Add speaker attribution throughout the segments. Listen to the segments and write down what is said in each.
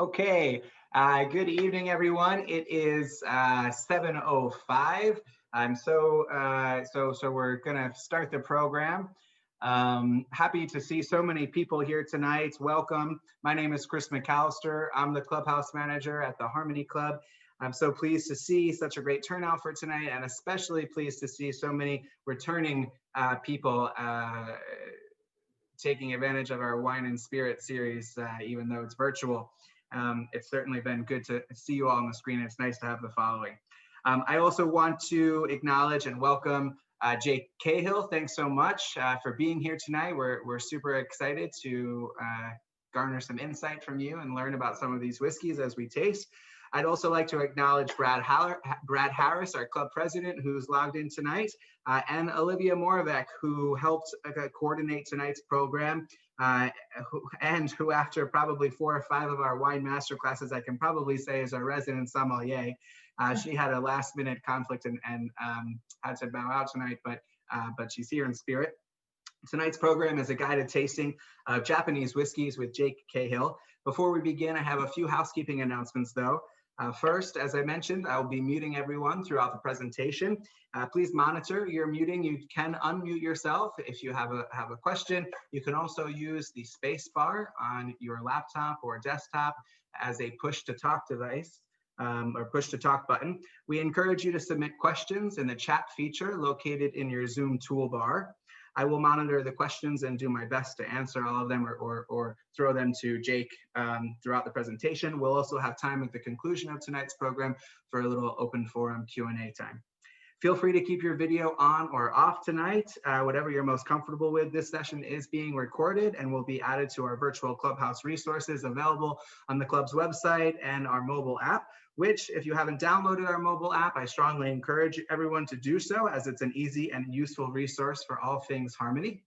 Speaker 1: Okay, good evening, everyone. It is 7:05. I'm so we're gonna start the program. Happy to see so many people here tonight. Welcome. My name is Chris McAllister. I'm the clubhouse manager at the Harmony Club. I'm so pleased to see such a great turnout for tonight, and especially pleased to see so many returning people taking advantage of our wine and spirit series, even though it's virtual. It's certainly been good to see you all on the screen. It's nice to have the following. I also want to acknowledge and welcome Jake Cahill. Thanks so much for being here tonight. We're super excited to garner some insight from you and learn about some of these whiskeys as we taste. I'd also like to acknowledge Brad Harris, our club president, who's logged in tonight, and Olivia Moravec, who helped coordinate tonight's program, who after probably 4 or 5 of our wine master classes, I can probably say is our resident sommelier. She had a last minute conflict and had to bow out tonight, but she's here in spirit. Tonight's program is a guided tasting of Japanese whiskeys with Jake Cahill. Before we begin, I have a few housekeeping announcements though. First, as I mentioned, I'll be muting everyone throughout the presentation. Please monitor your muting. You can unmute yourself if you have a question. You can also use the space bar on your laptop or desktop as a push to talk device or push to talk button. We encourage you to submit questions in the chat feature located in your Zoom toolbar. I will monitor the questions and do my best to answer all of them or throw them to Jake throughout the presentation. We'll also have time at the conclusion of tonight's program for a little open forum Q&A time. Feel free to keep your video on or off tonight, whatever you're most comfortable with. This session is being recorded and will be added to our virtual clubhouse resources available on the club's website and our mobile app, which if you haven't downloaded our mobile app, I strongly encourage everyone to do so as it's an easy and useful resource for all things Harmony.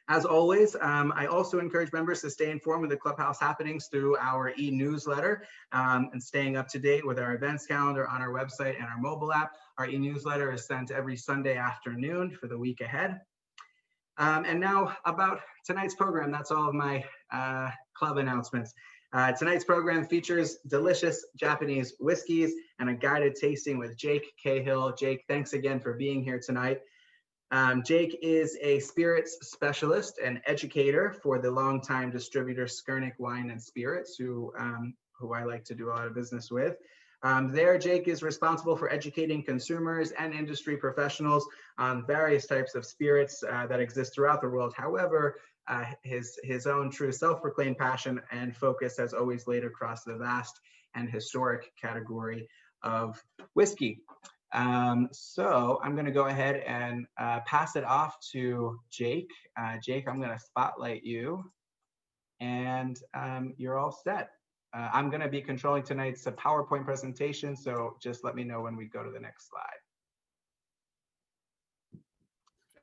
Speaker 1: As always, I also encourage members to stay informed with the clubhouse happenings through our e-newsletter and staying up to date with our events calendar on our website and our mobile app. Our e-newsletter is sent every Sunday afternoon for the week ahead. And now about tonight's program, that's all of my club announcements. Tonight's program features delicious Japanese whiskeys and a guided tasting with Jake Cahill. Jake, thanks again for being here tonight. Jake is a spirits specialist and educator for the longtime distributor Skurnik Wine and Spirits, who I like to do a lot of business with. Jake is responsible for educating consumers and industry professionals on various types of spirits that exist throughout the world. However, his own true self-proclaimed passion and focus has always laid across the vast and historic category of whiskey. So I'm going to go ahead and pass it off to Jake. Jake, I'm going to spotlight you, and you're all set. I'm going to be controlling tonight's PowerPoint presentation, so just let me know when we go to the next slide.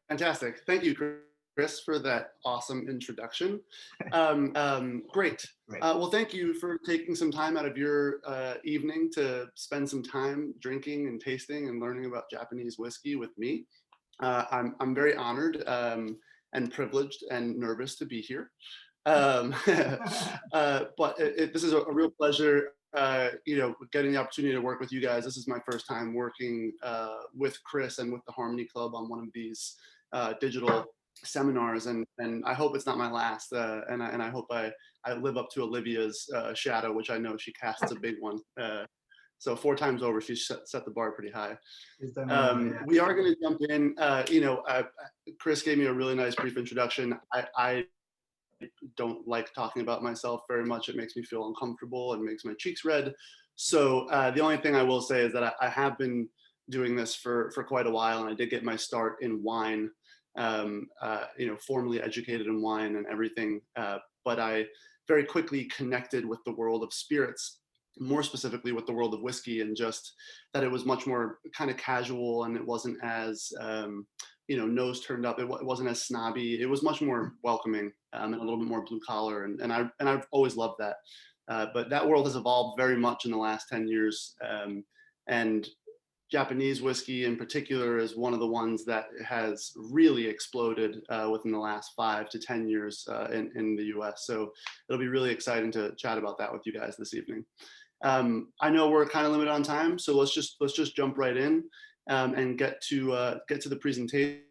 Speaker 2: Fantastic. Thank you, Chris, for that awesome introduction. Great. Well, thank you for taking some time out of your evening to spend some time drinking and tasting and learning about Japanese whiskey with me. I'm very honored and privileged and nervous to be here. But this is a real pleasure, getting the opportunity to work with you guys. This is my first time working with Chris and with the Harmony Club on one of these digital seminars, and I hope it's not my last, and I hope I live up to Olivia's shadow, which I know she casts a big one. So 4 times over, she's set the bar pretty high. We are going to jump in. Chris gave me a really nice brief introduction. I don't like talking about myself very much. It makes me feel uncomfortable and makes my cheeks red. So the only thing I will say is that I have been doing this for quite a while, and I did get my start in wine. Formally educated in wine and everything, but I very quickly connected with the world of spirits, more specifically with the world of whiskey, and just that it was much more kind of casual, and it wasn't as nose turned up. It wasn't as snobby. It was much more welcoming and a little bit more blue collar, and I've always loved that. But that world has evolved very much in the last 10 years, and Japanese whiskey in particular is one of the ones that has really exploded within the last 5 to 10 years in the US. So it'll be really exciting to chat about that with you guys this evening. I know we're kind of limited on time, so let's just jump right in and get to the presentation,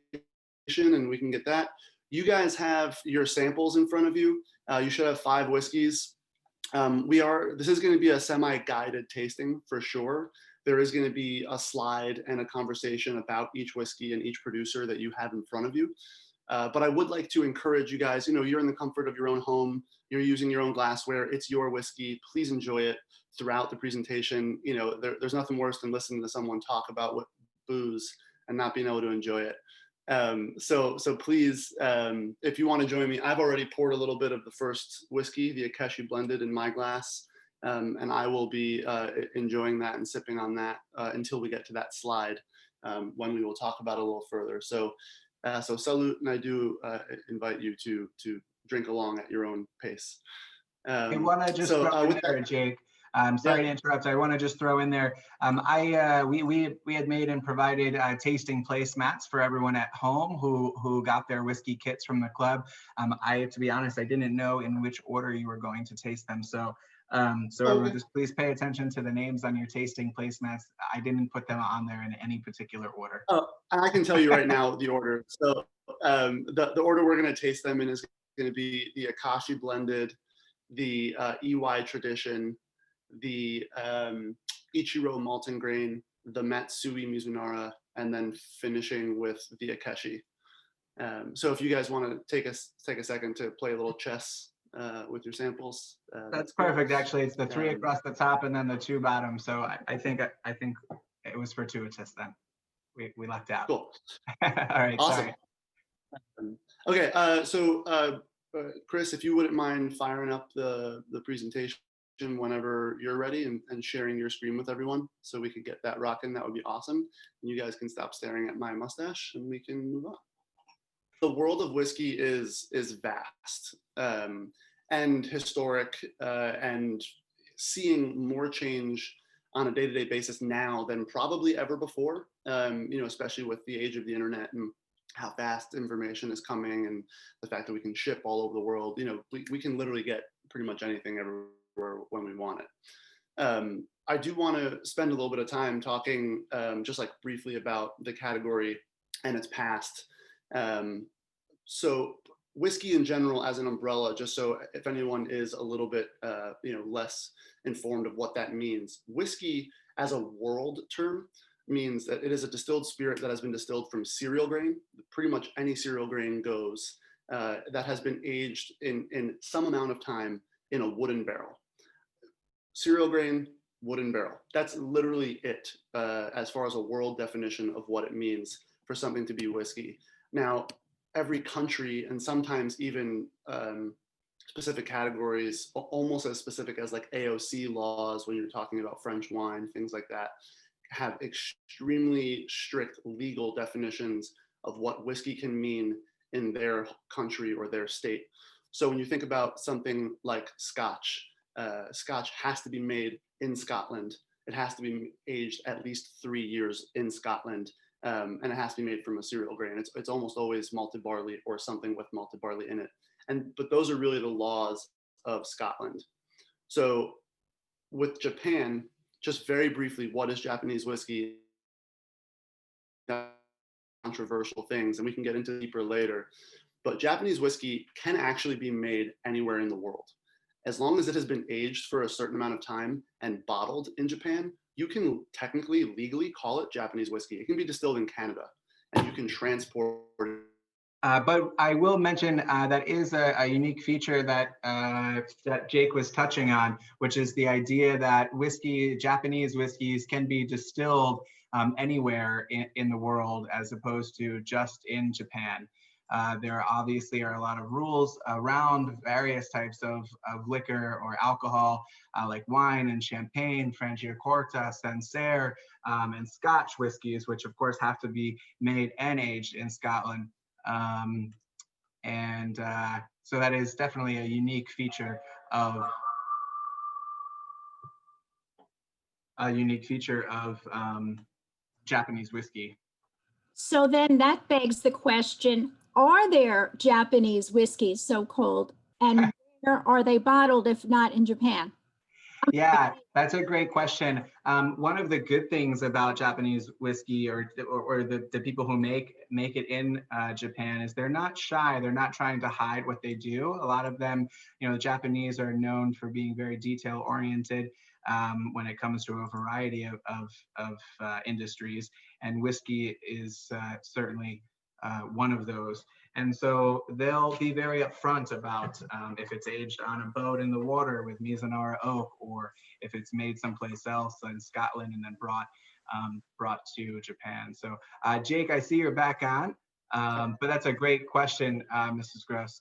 Speaker 2: and we can get that. You guys have your samples in front of you. You should have 5 whiskeys. This is going to be a semi-guided tasting for sure. There is going to be a slide and a conversation about each whiskey and each producer that you have in front of you. But I would like to encourage you guys, you're in the comfort of your own home, you're using your own glassware, it's your whiskey, please enjoy it throughout the presentation. There's nothing worse than listening to someone talk about what booze and not being able to enjoy it. So please, if you want to join me, I've already poured a little bit of the first whiskey, the Akechi blended, in my glass. And I will be enjoying that and sipping on that until we get to that slide, when we will talk about it a little further. So salute, and I do invite you to drink along at your own pace.
Speaker 1: I want to just throw in there, Jake. I'm sorry to interrupt. I want to just throw in there. We had made and provided tasting placemats for everyone at home who got their whiskey kits from the club. To be honest, I didn't know in which order you were going to taste them. So everyone, just please pay attention to the names on your tasting placemats. I didn't put them on there in any particular order.
Speaker 2: Oh, I can tell you right now the order. So the order we're going to taste them in is going to be the Akashi blended, the EY tradition, the Ichiro Malton Grain, the Matsui Mizunara, and then finishing with the Akechi. So if you guys want to take a second to play a little chess with your samples.
Speaker 1: That's perfect. Actually, it's the 3 across the top and then the 2 bottom. So I think it was fortuitous then. We lucked out.
Speaker 2: Cool.
Speaker 1: All right.
Speaker 2: Awesome.
Speaker 1: Sorry.
Speaker 2: Okay. So Chris, if you wouldn't mind firing up the presentation whenever you're ready and sharing your screen with everyone so we could get that rocking, that would be awesome. And you guys can stop staring at my mustache and we can move on. The world of whiskey is vast and historic, and seeing more change on a day-to-day basis now than probably ever before, especially with the age of the internet and how fast information is coming, and the fact that we can ship all over the world. We can literally get pretty much anything everywhere when we want it. I do want to spend a little bit of time talking just like briefly about the category and its past. So whiskey in general as an umbrella, just so if anyone is a little bit less informed of what that means, whiskey as a world term means that it is a distilled spirit that has been distilled from cereal grain. Pretty much any cereal grain goes, that has been aged in some amount of time in a wooden barrel. Cereal grain, wooden barrel. That's literally it as far as a world definition of what it means for something to be whiskey. Now, every country, and sometimes even specific categories, almost as specific as like AOC laws when you're talking about French wine, things like that, have extremely strict legal definitions of what whiskey can mean in their country or their state. So when you think about something like Scotch, Scotch has to be made in Scotland. It has to be aged at least 3 years in Scotland, and it has to be made from a cereal grain. It's almost always malted barley or something with malted barley in it. But those are really the laws of Scotland. So with Japan, just very briefly, what is Japanese whiskey? Controversial things, and we can get into deeper later. But Japanese whiskey can actually be made anywhere in the world. As long as it has been aged for a certain amount of time and bottled in Japan, you can technically, legally call it Japanese whiskey. It can be distilled in Canada, and you can transport it.
Speaker 1: But I will mention that is a unique feature that Jake was touching on, which is the idea that Japanese whiskeys can be distilled anywhere in the world as opposed to just in Japan. There obviously are a lot of rules around various types of liquor or alcohol, like wine and champagne, Franciacorta, Sancerre, and Scotch whiskeys, which of course have to be made and aged in Scotland. So that is definitely a unique feature of Japanese whiskey.
Speaker 3: So then that begs the question, are there Japanese whiskeys, so-called, and where are they bottled if not in Japan?
Speaker 1: Yeah, that's a great question. One of the good things about Japanese whiskey or the people who make it in Japan is they're not shy. They're not trying to hide what they do. A lot of them, the Japanese are known for being very detail oriented when it comes to a variety of industries, and whiskey is certainly one of those. And so they'll be very upfront about if it's aged on a boat in the water with Mizunara oak, or if it's made someplace else in Scotland and then brought to Japan. So Jake, I see you're back on, but that's a great question, Mrs. Gross.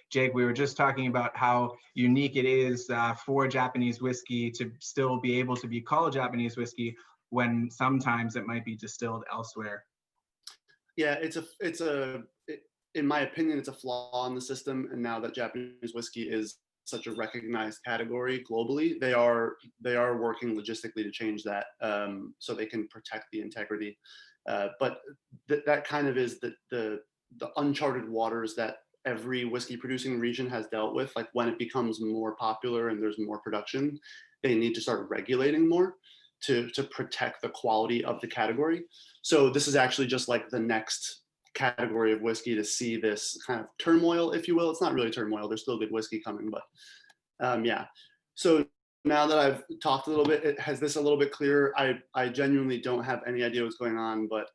Speaker 1: Jake, we were just talking about how unique it is for Japanese whiskey to still be able to be called Japanese whiskey when sometimes it might be distilled elsewhere.
Speaker 2: Yeah, in my opinion, it's a flaw in the system. And now that Japanese whiskey is such a recognized category globally, they are working logistically to change that so they can protect the integrity. But that kind of is the uncharted waters that every whiskey producing region has dealt with. Like when it becomes more popular and there's more production, they need to start regulating more to protect the quality of the category. So this is actually just like the next category of whiskey to see this kind of turmoil, if you will. It's not really turmoil. There's still good whiskey coming, but yeah. So now that I've talked a little bit, has this a little bit clearer? I genuinely don't have any idea what's going on, but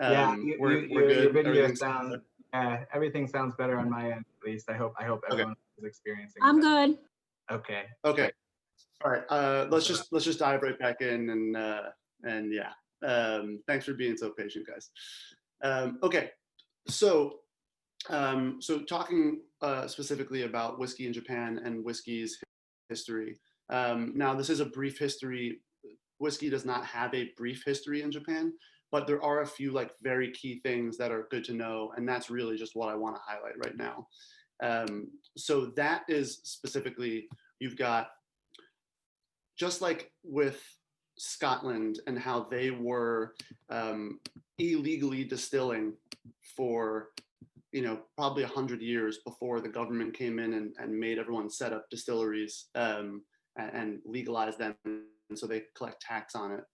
Speaker 1: yeah,
Speaker 2: we're
Speaker 1: your
Speaker 2: good.
Speaker 1: video sounds, everything sounds better on my end, at least. I hope everyone is experiencing
Speaker 3: I'm
Speaker 1: that.
Speaker 3: good.
Speaker 1: Okay.
Speaker 2: Okay. All right. Let's just dive right back in and yeah. Thanks for being so patient, guys. Okay. So talking specifically about whiskey in Japan and whiskey's history. Now, this is a brief history. Whiskey does not have a brief history in Japan, but there are a few like very key things that are good to know, and that's really just what I want to highlight right now. So that is specifically, you've got, just like with Scotland and how they were illegally distilling for probably 100 years before the government came in and made everyone set up distilleries and legalize them, and so they collect tax on it.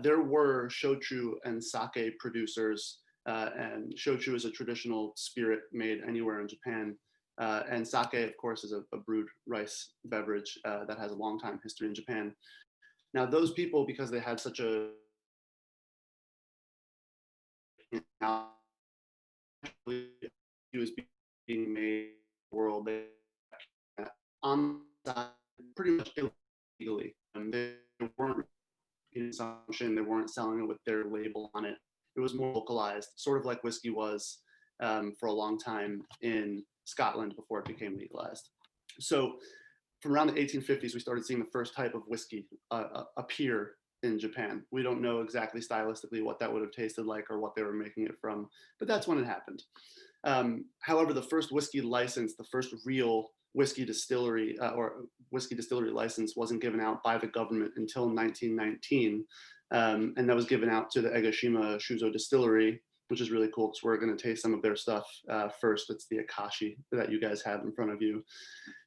Speaker 2: There were shochu and sake producers, and shochu is a traditional spirit made anywhere in Japan. And sake, of course, is a brewed rice beverage that has a long time history in Japan. Now, those people, because they had such a it was being made in the world, they on pretty much illegally. They weren't in consumption, they weren't selling it with their label on it. It was more localized, sort of like whiskey was for a long time in Scotland before it became legalized. So from around the 1850s, we started seeing the first type of whiskey appear in Japan. We don't know exactly stylistically what that would have tasted like or what they were making it from, but that's when it happened. However, the first whiskey license, the first real whiskey distillery or whiskey distillery license wasn't given out by the government until 1919. And that was given out to the Egashima Shuzo Distillery, which is really cool because we're going to taste some of their stuff first. It's the Akashi that you guys have in front of you.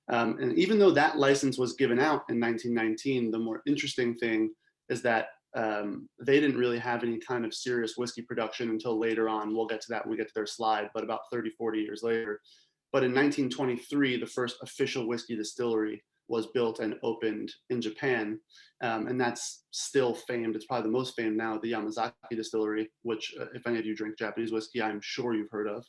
Speaker 2: And even though that license was given out in 1919, the more interesting thing is that they didn't really have any kind of serious whiskey production until later on. We'll get to that when we get to their slide, but about 30, 40 years later. But in 1923, the first official whiskey distillery was built and opened in Japan. And that's still famed. It's probably the most famed now, the Yamazaki distillery, which if any of you drink Japanese whiskey, I'm sure you've heard of.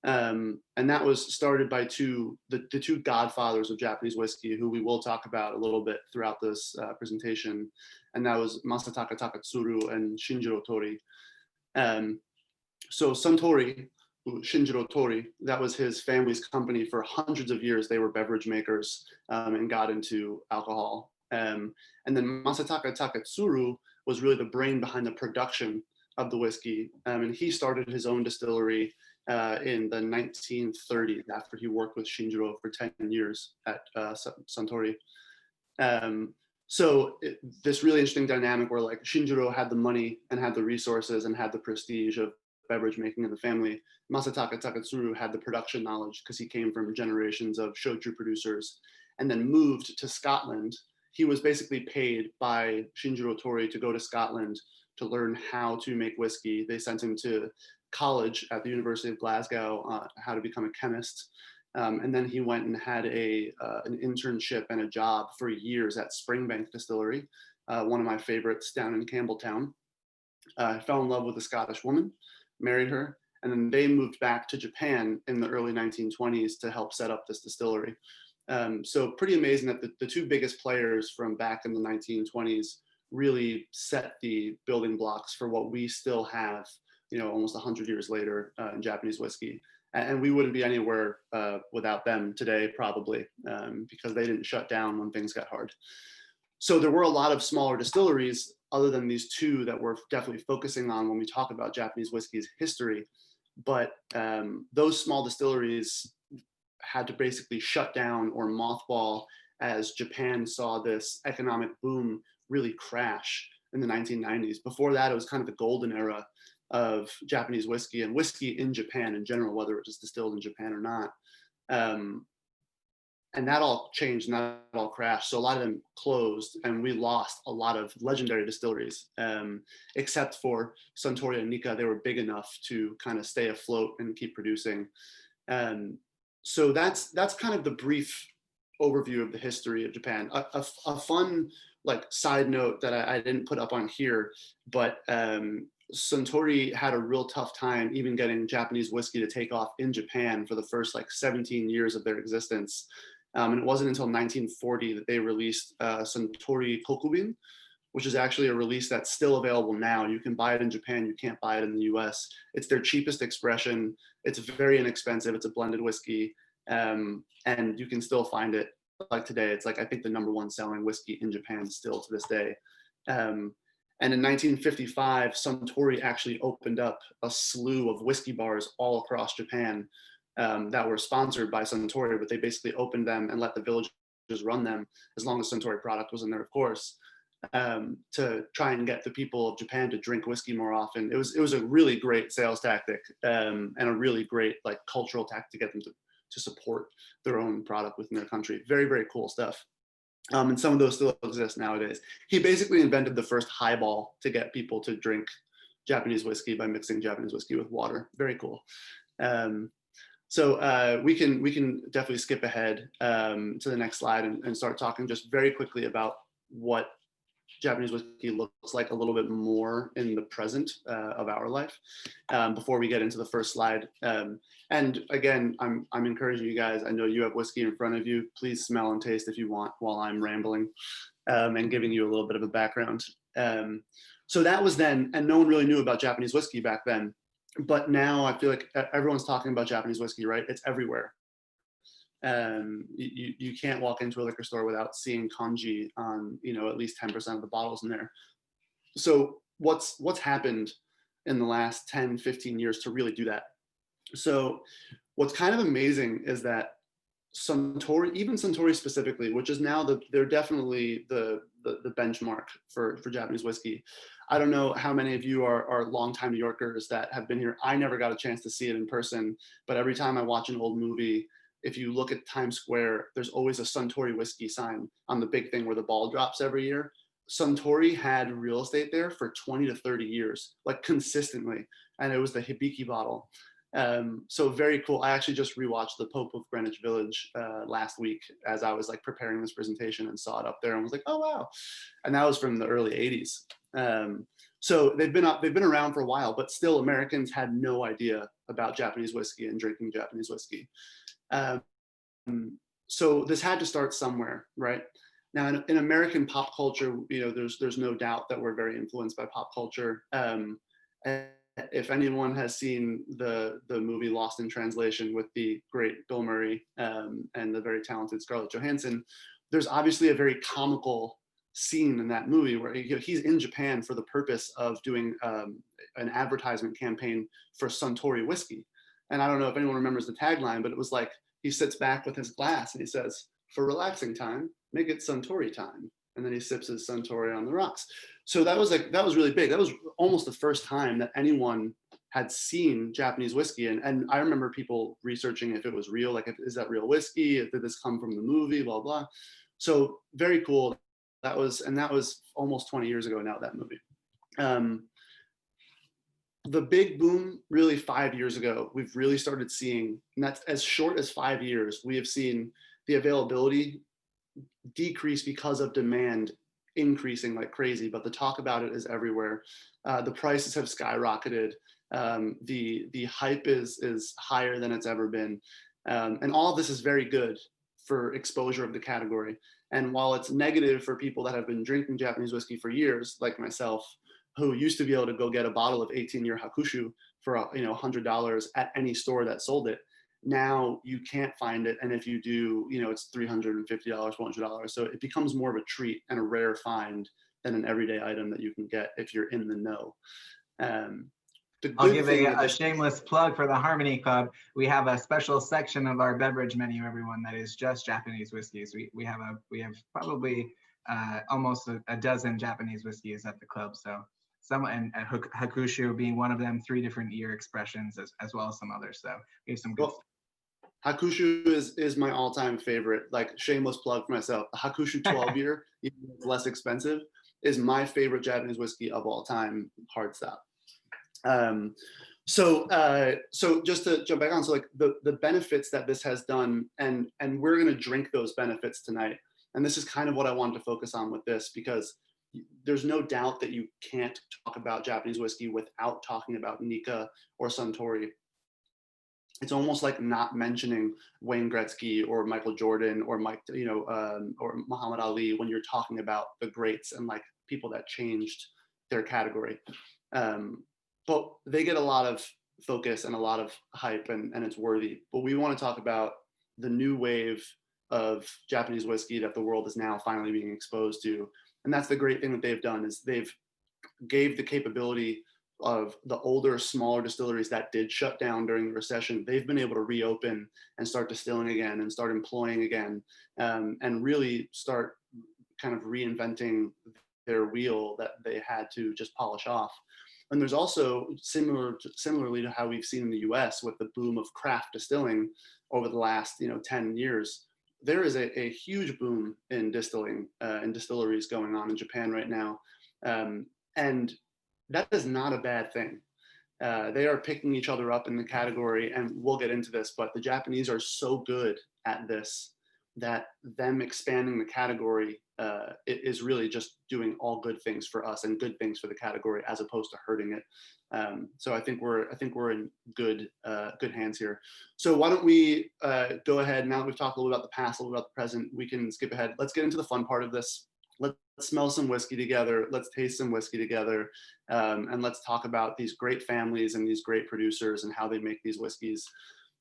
Speaker 2: And that was started by the two godfathers of Japanese whiskey, who we will talk about a little bit throughout this presentation. And that was Masataka Takatsuru and Shinjiro Tori. So Suntory, Shinjiro Tori, that was his family's company for hundreds of years. They were beverage makers and got into alcohol. And then Masataka Takatsuru was really the brain behind the production of the whiskey. And he started his own distillery in the 1930s after he worked with Shinjiro for 10 years at Suntory. So this really interesting dynamic where like Shinjiro had the money and had the resources and had the prestige of beverage making in the family. Masataka Takatsuru had the production knowledge because he came from generations of shochu producers and then moved to Scotland. He was basically paid by Shinjiro Tori to go to Scotland to learn how to make whiskey. They sent him to college at the University of Glasgow, how to become a chemist. And then he went and had an internship and a job for years at Springbank Distillery, one of my favorites down in Campbelltown. Fell in love with a Scottish woman, married her, and then they moved back to Japan in the early 1920s to help set up this distillery. So pretty amazing that the two biggest players from back in the 1920s really set the building blocks for what we still have, almost 100 years later in Japanese whiskey. And we wouldn't be anywhere without them today, probably, because they didn't shut down when things got hard. So there were a lot of smaller distilleries other than these two that we're definitely focusing on when we talk about Japanese whiskey's history. But those small distilleries had to basically shut down or mothball as Japan saw this economic boom really crash in the 1990s. Before that, it was kind of the golden era of Japanese whiskey and whiskey in Japan in general, whether it was distilled in Japan or not. And that all changed and that all crashed. So a lot of them closed and we lost a lot of legendary distilleries, except for Suntory and Nikka. They were big enough to kind of stay afloat and keep producing. So that's kind of the brief overview of the history of Japan. A fun side note that I didn't put up on here, but Suntory had a real tough time even getting Japanese whiskey to take off in Japan for the first 17 years of their existence. And it wasn't until 1940 that they released Suntory Kokubin, which is actually a release that's still available now. You can buy it in Japan, you can't buy it in the US. It's their cheapest expression. It's very inexpensive. It's a blended whiskey. And you can still find it today. It's I think the #1 selling whiskey in Japan still to this day. And in 1955, Suntory actually opened up a slew of whiskey bars all across Japan that were sponsored by Suntory, but they basically opened them and let the villagers run them, as long as Suntory product was in there, of course, to try and get the people of Japan to drink whiskey more often. It was a really great sales tactic and a really great cultural tactic to get them to support their own product within their country. Very, very cool stuff. And some of those still exist nowadays. He basically invented the first highball to get people to drink Japanese whiskey by mixing Japanese whiskey with water. Very cool. So we can definitely skip ahead to the next slide and start talking just very quickly about what Japanese whiskey looks like a little bit more in the present of our life before we get into the first slide. And again, I'm encouraging you guys, I know you have whiskey in front of you, please smell and taste if you want while I'm rambling and giving you a little bit of a background. So that was then, and no one really knew about Japanese whiskey back then. But now I feel like everyone's talking about Japanese whiskey, right? It's everywhere. You can't walk into a liquor store without seeing kanji on, at least 10% of the bottles in there. So what's happened in the last 10, 15 years to really do that? So what's kind of amazing is that Suntory, even Suntory specifically, which is now they're definitely the benchmark for Japanese whiskey. I don't know how many of you are longtime New Yorkers that have been here. I never got a chance to see it in person, but every time I watch an old movie, if you look at Times Square, there's always a Suntory whiskey sign on the big thing where the ball drops every year. Suntory had real estate there for 20 to 30 years, consistently, and it was the Hibiki bottle. So very cool. I actually just rewatched The Pope of Greenwich Village last week as I was preparing this presentation and saw it up there and was like, oh wow. And that was from the early 80s. So they've been around for a while, but still Americans had no idea about Japanese whiskey and drinking Japanese whiskey. So this had to start somewhere, right? Now in American pop culture, there's no doubt that we're very influenced by pop culture. And if anyone has seen the movie Lost in Translation with the great Bill Murray and the very talented Scarlett Johansson, there's obviously a very comical scene in that movie where he's in Japan for the purpose of doing an advertisement campaign for Suntory whiskey. And I don't know if anyone remembers the tagline, but it was he sits back with his glass and he says, "For relaxing time, make it Suntory time." And then he sips his Suntory on the rocks. So that was really big. That was almost the first time that anyone had seen Japanese whiskey. And I remember people researching if it was real, like, is that real whiskey? Did this come from the movie, blah, blah. So very cool. That was almost 20 years ago now, that movie. The big boom, really 5 years ago, we've really started seeing, and that's as short as 5 years, we have seen the availability decrease because of demand increasing like crazy, but the talk about it is everywhere. The prices have skyrocketed. The hype is higher than it's ever been. And all of this is very good for exposure of the category. And while it's negative for people that have been drinking Japanese whiskey for years, like myself, who used to be able to go get a bottle of 18-year Hakushu for $100 at any store that sold it, now you can't find it, and if you do, it's $350, $400. So it becomes more of a treat and a rare find than an everyday item that you can get if you're in the know.
Speaker 1: I'll give a shameless plug for the Harmonie Club. We have a special section of our beverage menu, everyone, that is just Japanese whiskeys. We have probably almost a dozen Japanese whiskeys at the club. So and Hakushu being one of them, 3 different year expressions as well as some others. So we have some good stuff.
Speaker 2: Hakushu is my all-time favorite. Like, shameless plug for myself. The Hakushu 12 year, even though it's less expensive, is my favorite Japanese whiskey of all time, hard stop. So just to jump back on, so like the benefits that this has done, and we're going to drink those benefits tonight. And this is kind of what I wanted to focus on with this, because there's no doubt that you can't talk about Japanese whiskey without talking about Nika or Suntory. It's almost like not mentioning Wayne Gretzky or Michael Jordan or or Muhammad Ali when you're talking about the greats and like people that changed their category. But they get a lot of focus and a lot of hype, and it's worthy. But we want to talk about the new wave of Japanese whiskey that the world is now finally being exposed to. And that's the great thing that they've done, is they've gave the capability of the older, smaller distilleries that did shut down during the recession. They've been able to reopen and start distilling again and start employing again, and really start kind of reinventing their wheel that they had to just polish off. And there's also, similarly to how we've seen in the US with the boom of craft distilling over the last 10 years, there is a huge boom in distilling and distilleries going on in Japan right now. And that is not a bad thing. They are picking each other up in the category, and we'll get into this, but the Japanese are so good at this that them expanding the category is really just doing all good things for us and good things for the category, as opposed to hurting it. So I think we're in good hands here. So why don't we go ahead, now that we've talked a little about the past, a little about the present, we can skip ahead. Let's get into the fun part of this. Let's smell some whiskey together. Let's taste some whiskey together. And let's talk about these great families and these great producers and how they make these whiskeys.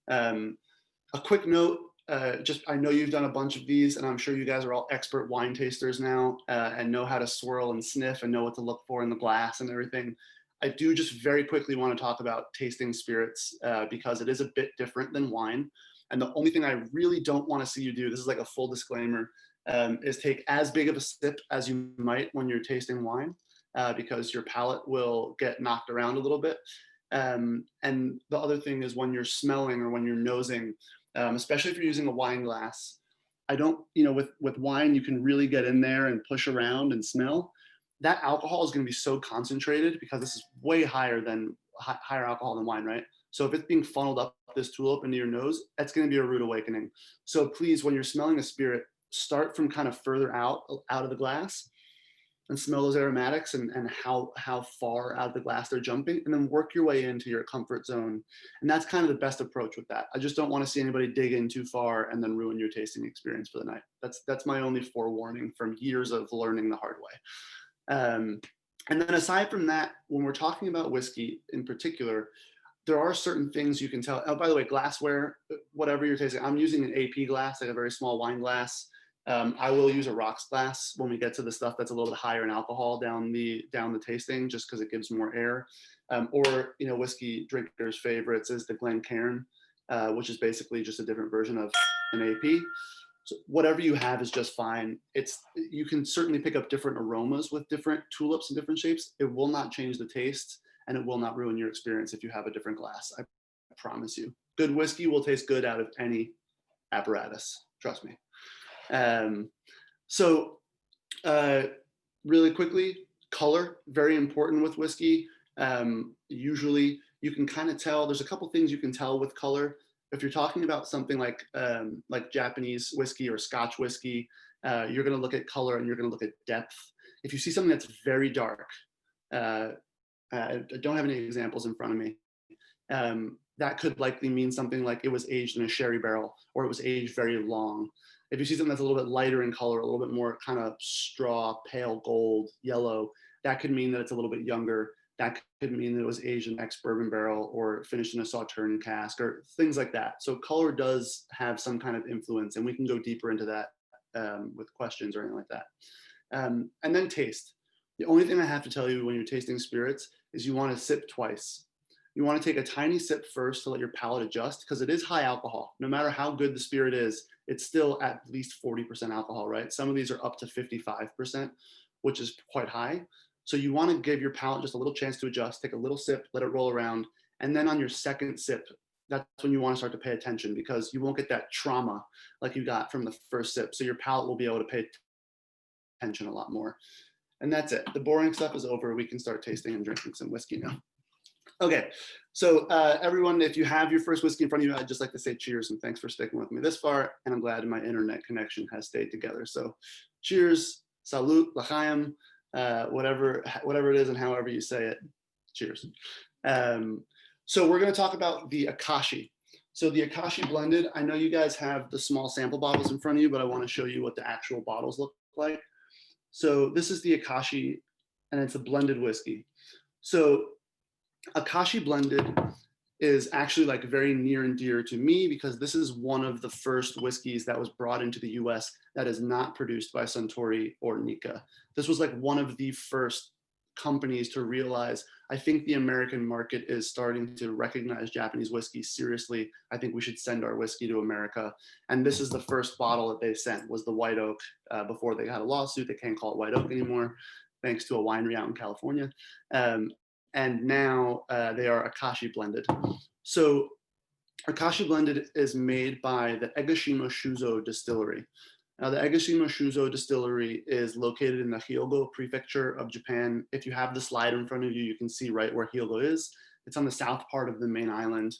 Speaker 2: A quick note, I know you've done a bunch of these, and I'm sure you guys are all expert wine tasters now, and know how to swirl and sniff and know what to look for in the glass and everything. I do just very quickly want to talk about tasting spirits, because it is a bit different than wine. And the only thing I really don't want to see you do, this is like a full disclaimer, is take as big of a sip as you might when you're tasting wine, because your palate will get knocked around a little bit. And the other thing is, when you're smelling or when you're nosing, especially if you're using a wine glass, with wine, you can really get in there and push around and smell. That alcohol is going to be so concentrated, because this is way higher alcohol than wine, right? So if it's being funneled up this tulip into your nose, that's going to be a rude awakening. So please, when you're smelling a spirit, start from kind of further out of the glass and smell those aromatics and how far out of the glass they're jumping, and then work your way into your comfort zone. And that's kind of the best approach with that. I just don't want to see anybody dig in too far and then ruin your tasting experience for the night. That's my only forewarning from years of learning the hard way. And then aside from that, when we're talking about whiskey in particular, there are certain things you can tell. Oh, by the way, glassware, whatever you're tasting, I'm using an AP glass, like a very small wine glass. I will use a rocks glass when we get to the stuff that's a little bit higher in alcohol down the tasting, just because it gives more air. Or whiskey drinkers' favorites is the Glencairn, which is basically just a different version of an AP. So whatever you have is just fine. You can certainly pick up different aromas with different tulips and different shapes. It will not change the taste, and it will not ruin your experience if you have a different glass. I promise you. Good whiskey will taste good out of any apparatus. Trust me. Really quickly, color, very important with whiskey. Usually you can kind of tell, there's a couple things you can tell with color. If you're talking about something like Japanese whiskey or Scotch whiskey, you're going to look at color and you're going to look at depth. If you see something that's very dark, I don't have any examples in front of me. That could likely mean something like it was aged in a sherry barrel, or it was aged very long. If you see something that's a little bit lighter in color, a little bit more kind of straw, pale gold, yellow, that could mean that it's a little bit younger. That could mean that it was aged in an ex-bourbon barrel or finished in a Sauternes cask or things like that. So color does have some kind of influence, and we can go deeper into that with questions or anything like that. And then taste. The only thing I have to tell you when you're tasting spirits is you want to sip twice. You want to take a tiny sip first to let your palate adjust, because it is high alcohol. No matter how good the spirit is, it's still at least 40% alcohol, right? Some of these are up to 55%, which is quite high. So you want to give your palate just a little chance to adjust, take a little sip, let it roll around. And then on your second sip, that's when you want to start to pay attention, because you won't get that trauma like you got from the first sip. So your palate will be able to pay attention a lot more. And that's it. The boring stuff is over. We can start tasting and drinking some whiskey now. Okay, so everyone, if you have your first whiskey in front of you, I'd just like to say cheers and thanks for sticking with me this far. And I'm glad my internet connection has stayed together. So cheers, salut, l'chaim, whatever it is and however you say it, cheers. So we're going to talk about the Akashi. So the Akashi blended, I know you guys have the small sample bottles in front of you, but I want to show you what the actual bottles look like. So this is the Akashi, and it's a blended whiskey. So Akashi blended is actually like very near and dear to me, because this is one of the first whiskeys that was brought into the US that is not produced by Suntory or Nikka. This was like one of the first companies to realize, I think the American market is starting to recognize Japanese whiskey seriously. I think we should send our whiskey to America. And this is the first bottle that they sent, was the White Oak. Before they had a lawsuit, they can't call it White Oak anymore, thanks to a winery out in California. And now they are Akashi blended. So Akashi blended is made by the Egashima Shuzo distillery. Now the Egashima Shuzo distillery is located in the Hyogo prefecture of Japan. If you have the slide in front of you, you can see right where Hyogo is. It's on the south part of the main island.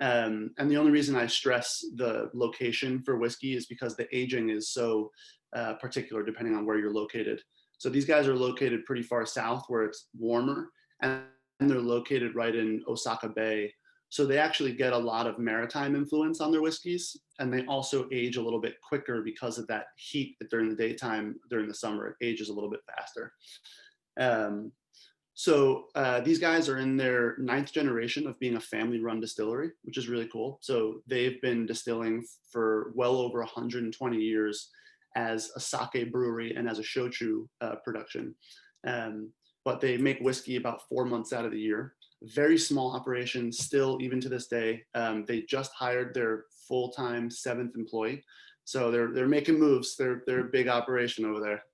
Speaker 2: And the only reason I stress the location for whiskey is because the aging is so particular depending on where you're located. So these guys are located pretty far south where it's warmer, and they're located right in Osaka Bay. So they actually get a lot of maritime influence on their whiskeys, and they also age a little bit quicker because of that heat that during the daytime, during the summer, it ages a little bit faster. These guys are in their 9th generation of being a family-run distillery, which is really cool. So they've been distilling for well over 120 years as a sake brewery and as a shochu production. But they make whiskey about 4 months out of the year. Very small operation still, even to this day. They just hired their full-time 7th employee. So they're making moves. They're a big operation over there.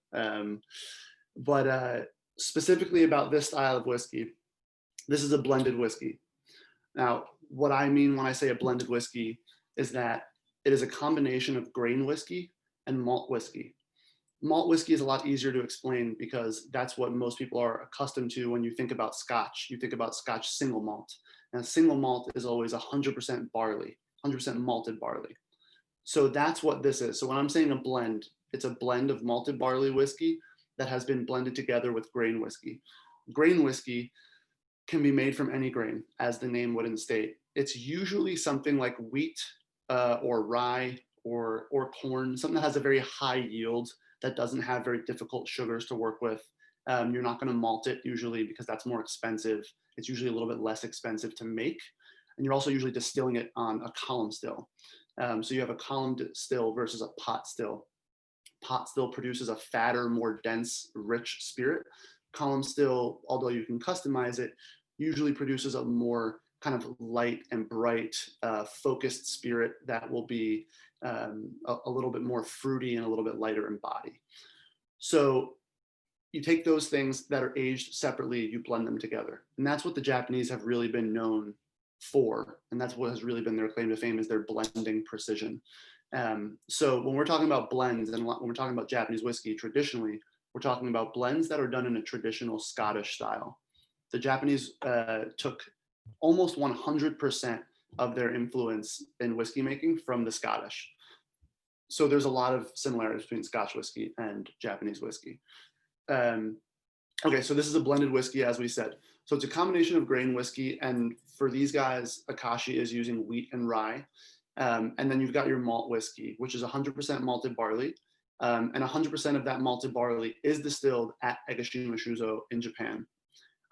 Speaker 2: Specifically about this style of whiskey, this is a blended whiskey. Now, what I mean when I say a blended whiskey is that it is a combination of grain whiskey and malt whiskey. Malt whiskey is a lot easier to explain because that's what most people are accustomed to when you think about Scotch. You think about Scotch single malt. And single malt is always 100% barley, 100% malted barley. So that's what this is. So when I'm saying a blend, it's a blend of malted barley whiskey that has been blended together with grain whiskey. Grain whiskey can be made from any grain, as the name would state. It's usually something like wheat or rye or corn, something that has a very high yield, that doesn't have very difficult sugars to work with. You're not gonna malt it usually because that's more expensive. It's usually a little bit less expensive to make. And you're also usually distilling it on a column still. So you have a column still versus a pot still. Pot still produces a fatter, more dense, rich spirit. Column still, although you can customize it, usually produces a more kind of light and bright, focused spirit that will be a little bit more fruity and a little bit lighter in body. So you take those things that are aged separately, you blend them together. And that's what the Japanese have really been known for. And that's what has really been their claim to fame, is their blending precision. So when we're talking about blends and when we're talking about Japanese whiskey, traditionally, we're talking about blends that are done in a traditional Scottish style. The Japanese took almost 100% of their influence in whiskey making from the Scottish. So there's a lot of similarities between Scotch whiskey and Japanese whiskey. Okay, so this is a blended whiskey, as we said. So it's a combination of grain whiskey, and for these guys, Akashi is using wheat and rye. And then you've got your malt whiskey, which is 100% malted barley. And 100% of that malted barley is distilled at Egashima Shuzo in Japan.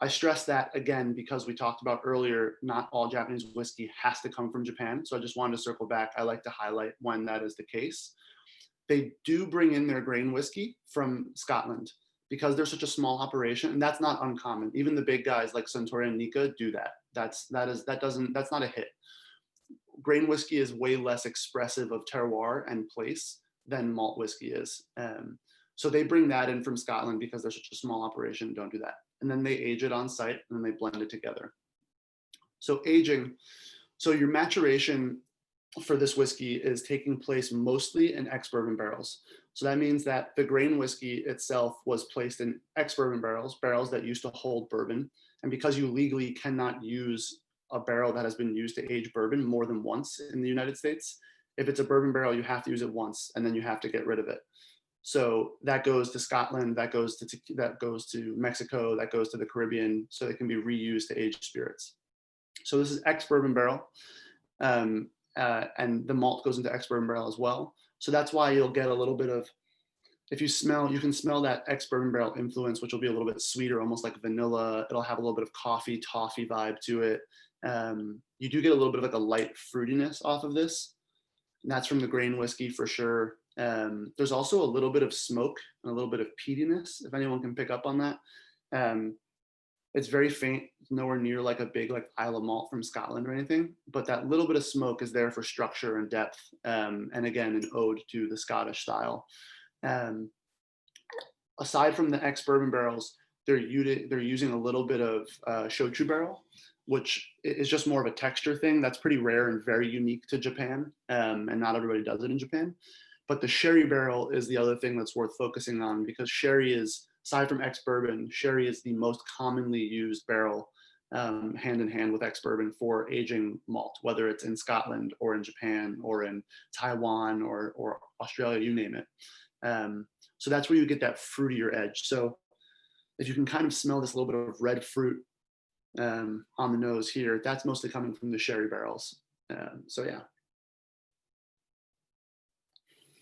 Speaker 2: I stress that again because we talked about earlier, not all Japanese whiskey has to come from Japan. So I just wanted to circle back. I like to highlight when that is the case. They do bring in their grain whiskey from Scotland because they're such a small operation, and that's not uncommon. Even the big guys like Suntory and Nikka do that. That's not a hit. Grain whiskey is way less expressive of terroir and place than malt whiskey is. So they bring that in from Scotland because they're such a small operation. Don't do that. And then they age it on site, and then they blend it together. So aging, so your maturation for this whiskey is taking place mostly in ex-bourbon barrels. So that means that the grain whiskey itself was placed in ex-bourbon barrels, barrels that used to hold bourbon. And because you legally cannot use a barrel that has been used to age bourbon more than once in the United States, if it's a bourbon barrel, you have to use it once, and then you have to get rid of it. So that goes to Scotland, that goes to Mexico, that goes to the Caribbean, so they can be reused to age spirits. So this is ex-bourbon barrel, and the malt goes into ex-bourbon barrel as well. So that's why you'll get a little bit of, if you smell, you can smell that ex-bourbon barrel influence, which will be a little bit sweeter, almost like vanilla. It'll have a little bit of coffee, toffee vibe to it. You do get a little bit of like a light fruitiness off of this. And that's from the grain whiskey for sure. There's also a little bit of smoke and a little bit of peatiness, if anyone can pick up on that. It's very faint, nowhere near like a big like Isle of Malt from Scotland or anything, but that little bit of smoke is there for structure and depth, and again, an ode to the Scottish style. Aside from the ex-bourbon barrels, they're using a little bit of shochu barrel, which is just more of a texture thing. That's pretty rare and very unique to Japan, and not everybody does it in Japan. But the sherry barrel is the other thing that's worth focusing on, because sherry is, aside from ex-bourbon, sherry is the most commonly used barrel, hand in hand with ex-bourbon for aging malt, whether it's in Scotland or in Japan or in Taiwan or Australia, you name it. So that's where you get that fruitier edge. So if you can kind of smell this little bit of red fruit on the nose here, that's mostly coming from the sherry barrels. So yeah.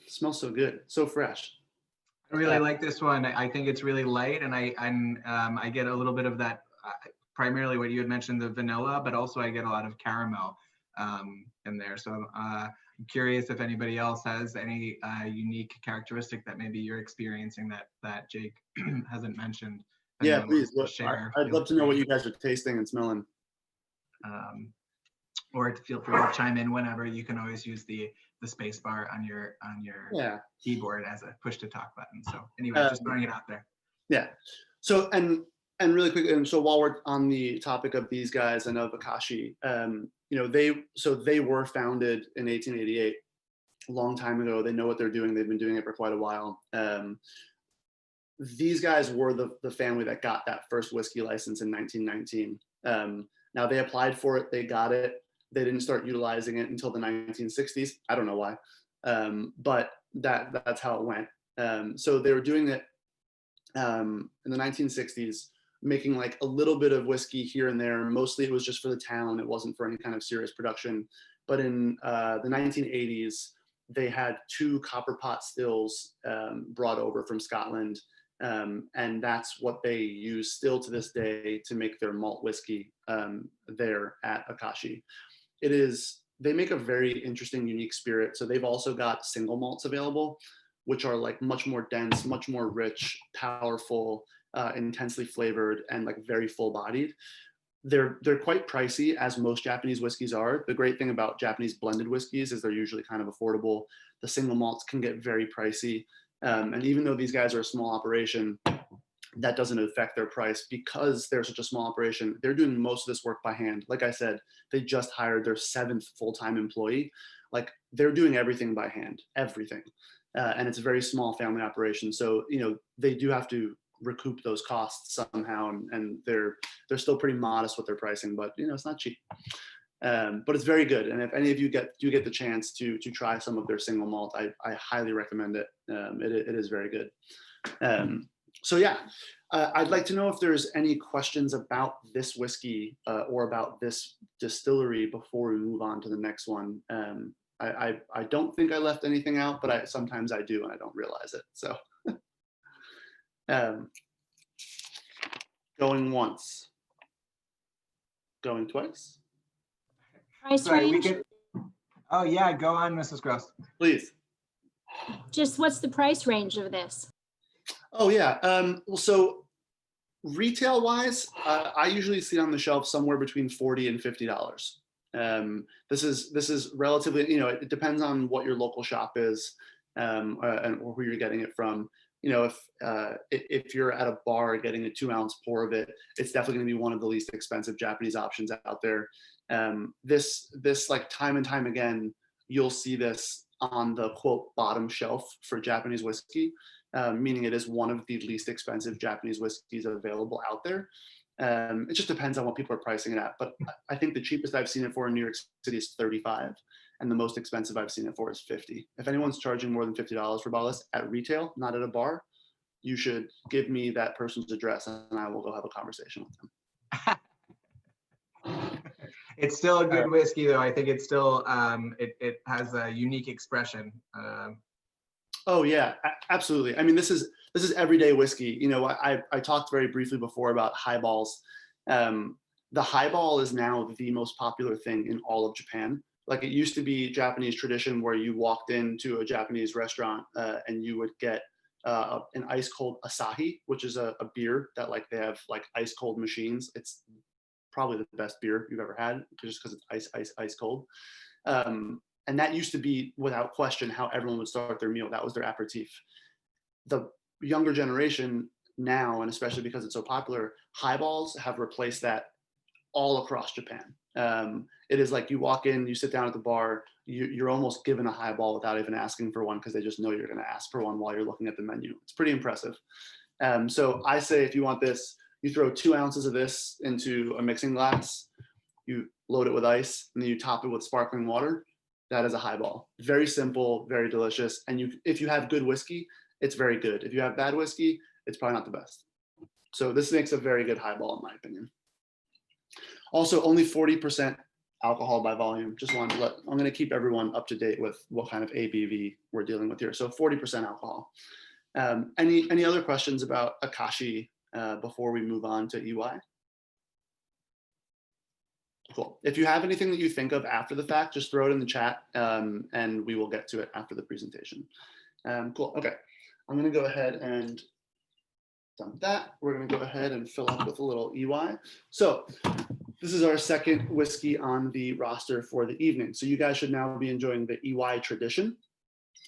Speaker 2: It smells so good, so fresh.
Speaker 1: I really like this one. I think it's really light, and I get a little bit of that, primarily what you had mentioned, the vanilla, but also I get a lot of caramel in there. So I'm curious if anybody else has any unique characteristic that maybe you're experiencing that Jake hasn't mentioned.
Speaker 2: Yeah, please. I'd love to know what you guys are tasting and smelling.
Speaker 1: Or feel free to chime in whenever. You can always use the space bar on your keyboard as a push to talk button. So anyway, just throwing it out there.
Speaker 2: Yeah. So and really quick, and so while we're on the topic of these guys and of Akashi, they were founded in 1888, a long time ago. They know what they're doing. They've been doing it for quite a while. These guys were the family that got that first whiskey license in 1919. Now they applied for it, they got it. They didn't start utilizing it until the 1960s. I don't know why, but that's how it went. So they were doing it in the 1960s, making like a little bit of whiskey here and there. Mostly it was just for the town. It wasn't for any kind of serious production. But in the 1980s, they had 2 copper pot stills brought over from Scotland. And that's what they use still to this day to make their malt whiskey there at Akashi. They make a very interesting, unique spirit. So they've also got single malts available, which are like much more dense, much more rich, powerful, intensely flavored, and like very full bodied. they're quite pricey, as most Japanese whiskeys are. The great thing about Japanese blended whiskeys is they're usually kind of affordable. The single malts can get very pricey. And even though these guys are a small operation, that doesn't affect their price because they're such a small operation. They're doing most of this work by hand. Like I said, they just hired their 7th full-time employee. Like, they're doing everything by hand, everything. And it's a very small family operation. So, you know, they do have to recoup those costs somehow, and they're still pretty modest with their pricing, but you know, it's not cheap. But it's very good. And if any of you do get the chance to try some of their single malt, I highly recommend it. It is very good. So yeah, I'd like to know if there's any questions about this whiskey or about this distillery before we move on to the next one. I don't think I left anything out, but sometimes I do and I don't realize it. So going once, going twice.
Speaker 3: Price
Speaker 1: Sorry, we
Speaker 3: range?
Speaker 1: could. Oh yeah, go on, Mrs. Gross.
Speaker 2: Please.
Speaker 3: Just what's the price range of this?
Speaker 2: Oh yeah. Well, so retail wise, I usually see it on the shelf somewhere between $40 and $50. This is relatively, you know, it depends on what your local shop is, or who you're getting it from. You know, if you're at a bar getting a 2-ounce pour of it, it's definitely going to be one of the least expensive Japanese options out there. This like time and time again, you'll see this on the quote bottom shelf for Japanese whiskey, meaning it is one of the least expensive Japanese whiskeys available out there. It just depends on what people are pricing it at. But I think the cheapest I've seen it for in New York City is $35. And the most expensive I've seen it for is $50. If anyone's charging more than $50 for a bottle of this at retail, not at a bar, you should give me that person's address and I will go have a conversation with them.
Speaker 1: It's still a good whiskey, though. I think it's still it has a unique expression.
Speaker 2: Oh yeah, absolutely. I mean, this is everyday whiskey. You know, I talked very briefly before about highballs. The highball is now the most popular thing in all of Japan. Like, it used to be Japanese tradition where you walked into a Japanese restaurant and you would get an ice cold Asahi, which is a beer that like they have like ice cold machines. It's probably the best beer you've ever had just because it's ice cold. And that used to be without question how everyone would start their meal. That was their aperitif. The younger generation now, and especially because it's so popular, highballs have replaced that all across Japan. It is like you walk in, you sit down at the bar, you're almost given a highball without even asking for one because they just know you're going to ask for one while you're looking at the menu. It's pretty impressive. So I say if you want this, you throw 2 ounces of this into a mixing glass, you load it with ice, and then you top it with sparkling water. That is a highball. Very simple, very delicious. And if you have good whiskey, it's very good. If you have bad whiskey, it's probably not the best. So this makes a very good highball in my opinion. Also, only 40% alcohol by volume. Just wanted to I'm going to keep everyone up to date with what kind of ABV we're dealing with here. So 40% alcohol. Any other questions about Akashi before we move on to EY? Cool. If you have anything that you think of after the fact, just throw it in the chat and we will get to it after the presentation. Cool. Okay. I'm going to go ahead and dump that. We're going to go ahead and fill up with a little EY. So this is our second whiskey on the roster for the evening. So you guys should now be enjoying the EY tradition.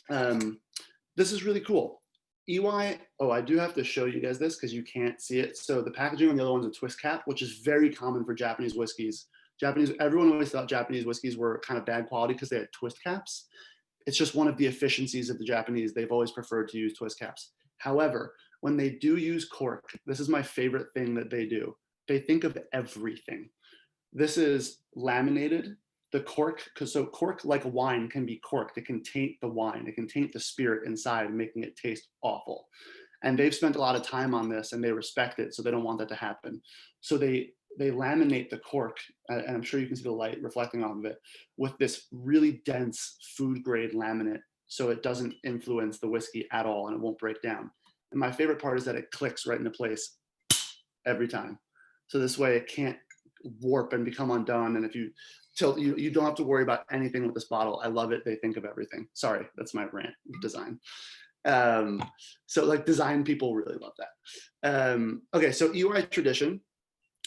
Speaker 2: This is really cool. EY, oh, I do have to show you guys this because you can't see it. So the packaging on the other one's a twist cap, which is very common for Japanese whiskeys. Everyone always thought Japanese whiskeys were kind of bad quality because they had twist caps. It's just one of the efficiencies of the Japanese. They've always preferred to use twist caps. However, when they do use cork, this is my favorite thing that they do. They think of everything. This is laminated. The cork, so cork, like wine, can be corked. It can taint the wine. It can taint the spirit inside, making it taste awful. And they've spent a lot of time on this and they respect it, so they don't want that to happen. So they laminate the cork, and I'm sure you can see the light reflecting off of it, with this really dense food grade laminate, so it doesn't influence the whiskey at all and it won't break down. And my favorite part is that it clicks right into place every time. So this way it can't warp and become undone. And if you tilt, you don't have to worry about anything with this bottle. I love it. They think of everything. Sorry, that's my rant of design. So like design people really love that. Okay, so EY tradition.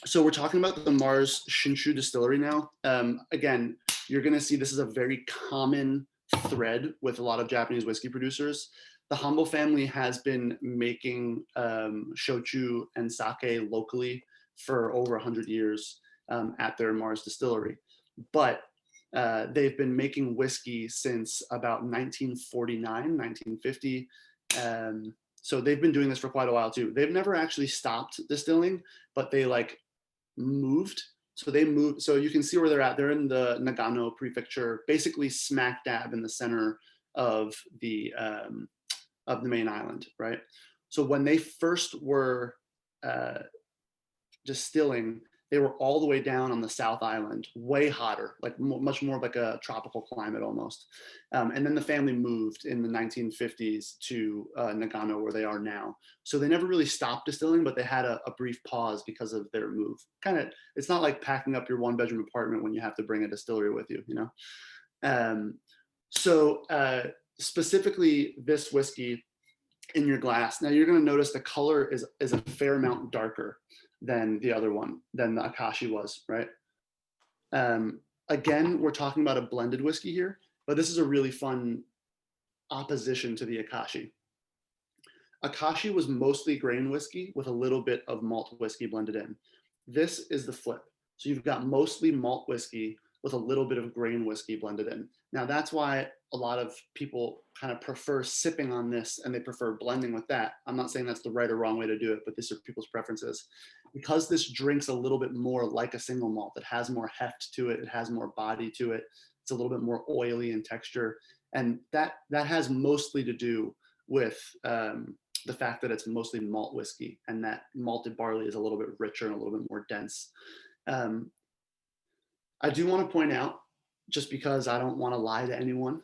Speaker 2: So we're talking about the Mars Shinshu distillery now. Again, you're going to see this is a very common thread with a lot of Japanese whiskey producers. The Hambo family has been making shochu and sake locally for over 100 years at their Mars distillery. But they've been making whiskey since about 1949, 1950. So they've been doing this for quite a while too. They've never actually stopped distilling, but they like moved. So they moved. So you can see where they're at. They're in the Nagano prefecture, basically smack dab in the center of the main island, right? So when they first were distilling, they were all the way down on the South Island, way hotter, like much more like a tropical climate almost. And then the family moved in the 1950s to Nagano, where they are now. So they never really stopped distilling, but they had a brief pause because of their move. Kind of, it's not like packing up your 1-bedroom apartment when you have to bring a distillery with you, you know? Specifically this whiskey in your glass, now you're gonna notice the color is a fair amount darker than the other one, than the Akashi was, right? Again, we're talking about a blended whiskey here, but this is a really fun opposition to the Akashi. Akashi was mostly grain whiskey with a little bit of malt whiskey blended in. This is the flip. So you've got mostly malt whiskey with a little bit of grain whiskey blended in. Now that's why a lot of people kind of prefer sipping on this and they prefer blending with that. I'm not saying that's the right or wrong way to do it, but these are people's preferences. Because this drinks a little bit more like a single malt, it has more heft to it, it has more body to it, it's a little bit more oily in texture. And that has mostly to do with the fact that it's mostly malt whiskey and that malted barley is a little bit richer and a little bit more dense. I do want to point out, just because I don't want to lie to anyone,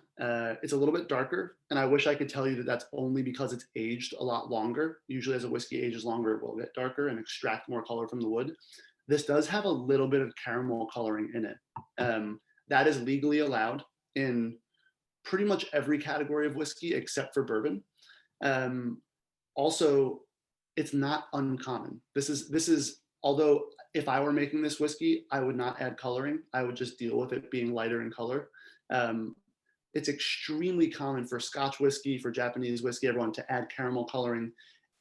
Speaker 2: it's a little bit darker, and I wish I could tell you that that's only because it's aged a lot longer. Usually as a whiskey ages longer, it will get darker and extract more color from the wood. This does have a little bit of caramel coloring in it. That is legally allowed in pretty much every category of whiskey except for bourbon. Also, it's not uncommon. This is, although if I were making this whiskey, I would not add coloring. I would just deal with it being lighter in color. It's extremely common for Scotch whiskey, for Japanese whiskey, everyone to add caramel coloring,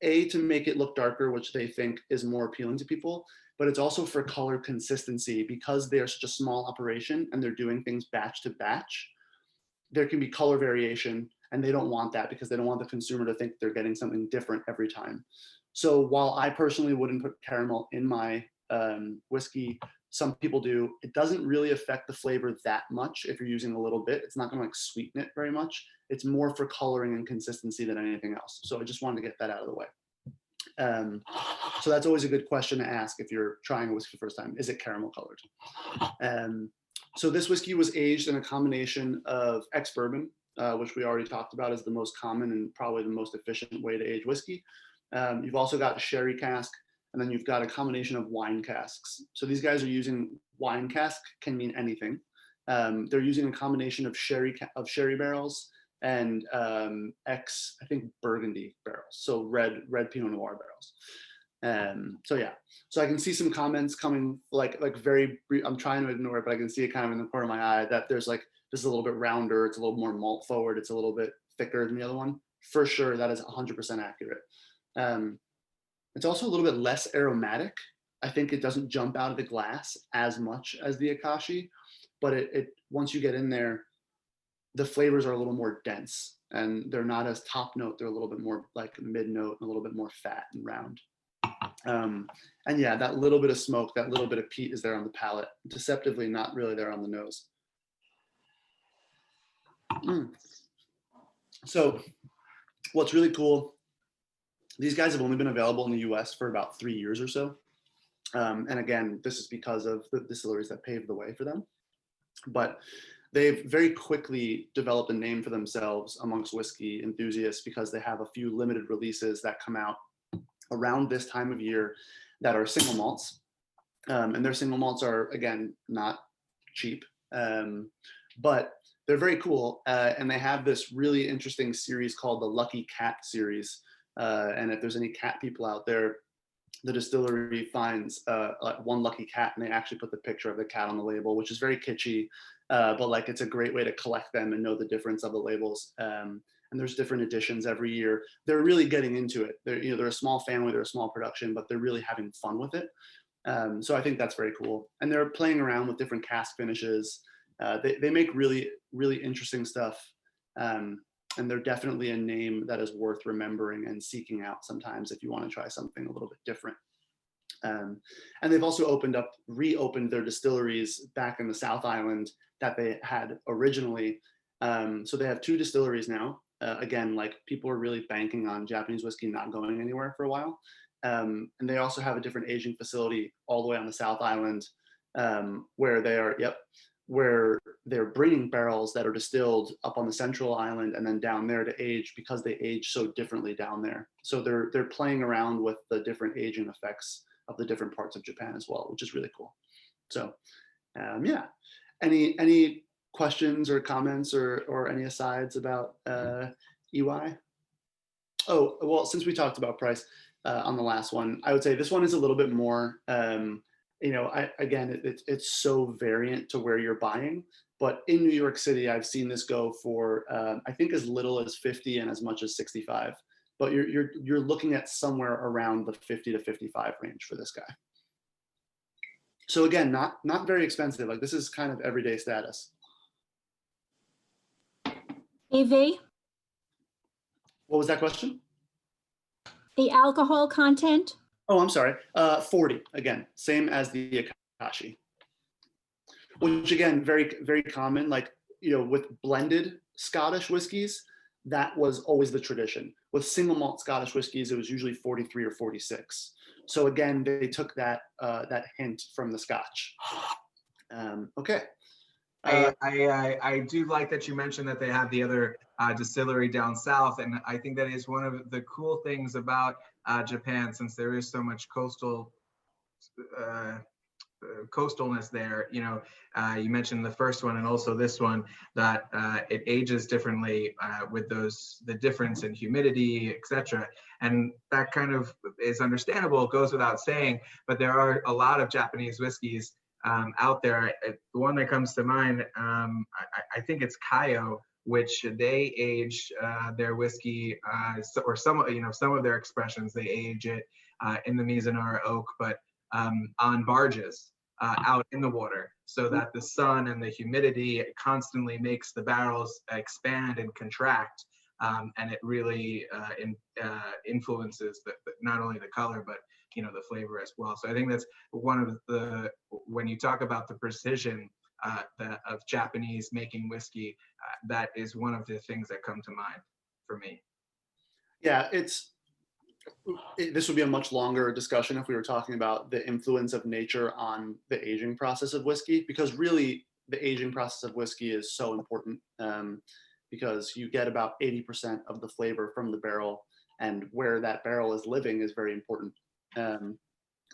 Speaker 2: to make it look darker, which they think is more appealing to people, but it's also for color consistency. Because they're such a small operation and they're doing things batch to batch, there can be color variation, and they don't want that because they don't want the consumer to think they're getting something different every time. So while I personally wouldn't put caramel in my whiskey, some people do. It doesn't really affect the flavor that much if you're using a little bit. It's not going to like sweeten it very much. It's more for coloring and consistency than anything else. So I just wanted to get that out of the way. So that's always a good question to ask if you're trying a whiskey for the first time. Is it caramel colored? So this whiskey was aged in a combination of ex-bourbon, which we already talked about as the most common and probably the most efficient way to age whiskey. You've also got sherry cask, and then you've got a combination of wine casks. So these guys are using, wine cask can mean anything. They're using a combination of sherry barrels and I think Burgundy barrels, so red Pinot Noir barrels. So yeah, so I can see some comments coming like very brief. I'm trying to ignore it, but I can see it kind of in the corner of my eye that there's like, this is a little bit rounder, it's a little more malt forward, it's a little bit thicker than the other one. For sure, that is 100% accurate. It's also a little bit less aromatic. I think it doesn't jump out of the glass as much as the Akashi, but it once you get in there, the flavors are a little more dense and they're not as top note. They're a little bit more like mid note and a little bit more fat and round. And yeah, that little bit of smoke, that little bit of peat is there on the palate, deceptively not really there on the nose. So what's really cool, these guys have only been available in the US for about 3 years or so. And again, this is because of the distilleries that paved the way for them. But they've very quickly developed a name for themselves amongst whiskey enthusiasts because they have a few limited releases that come out around this time of year that are single malts. And their single malts are, again, not cheap, but they're very cool. And they have this really interesting series called the Lucky Cat series. And if there's any cat people out there, the distillery finds like one lucky cat, and they actually put the picture of the cat on the label, which is very kitschy, but like it's a great way to collect them and know the difference of the labels. And there's different editions every year. They're really getting into it. They're a small family, they're a small production, but they're really having fun with it. So I think that's very cool. And they're playing around with different cask finishes. They make really, really interesting stuff. And they're definitely a name that is worth remembering and seeking out sometimes if you want to try something a little bit different. And they've also reopened their distilleries back in the South Island that they had originally. So they have 2 distilleries now. Again, like people are really banking on Japanese whiskey not going anywhere for a while. And they also have a different aging facility all the way on the South Island, where they're bringing barrels that are distilled up on the Central Island and then down there to age, because they age so differently down there. So they're playing around with the different aging effects of the different parts of Japan as well, which is really cool. So yeah, any questions or comments or any asides about EY? Oh, well, since we talked about price on the last one, I would say this one is a little bit more, again, it's so variant to where you're buying, but in New York City, I've seen this go for, I think as little as 50 and as much as 65, but you're looking at somewhere around the 50 to 55 range for this guy. So again, not very expensive. Like this is kind of everyday status.
Speaker 3: AV,
Speaker 2: What was that question?
Speaker 3: the alcohol content?
Speaker 2: Oh, I'm sorry. 40, again, same as the Akashi. Which again, very, very common. Like, with blended Scottish whiskeys, that was always the tradition. With single malt Scottish whiskeys, it was usually 43 or 46. So again, they took that hint from the Scotch. Okay.
Speaker 1: I do like that you mentioned that they have the other distillery down south, and I think that is one of the cool things about Japan, since there is so much coastalness there. You mentioned the first one and also this one, that it ages differently with the difference in humidity, etc. And that kind of is understandable, it goes without saying, but there are a lot of Japanese whiskeys out there. The one that comes to mind, I think it's Cahill, which they age their whiskey, or some of their expressions, they age it in the Mizunara oak, but on barges out in the water, so that the sun and the humidity constantly makes the barrels expand and contract, and it really influences not only the color, but the flavor as well. So I think that's one of when you talk about the precision of Japanese making whiskey, that is one of the things that come to mind for me.
Speaker 2: Yeah, this would be a much longer discussion if we were talking about the influence of nature on the aging process of whiskey, because really the aging process of whiskey is so important, because you get about 80% of the flavor from the barrel, and where that barrel is living is very important.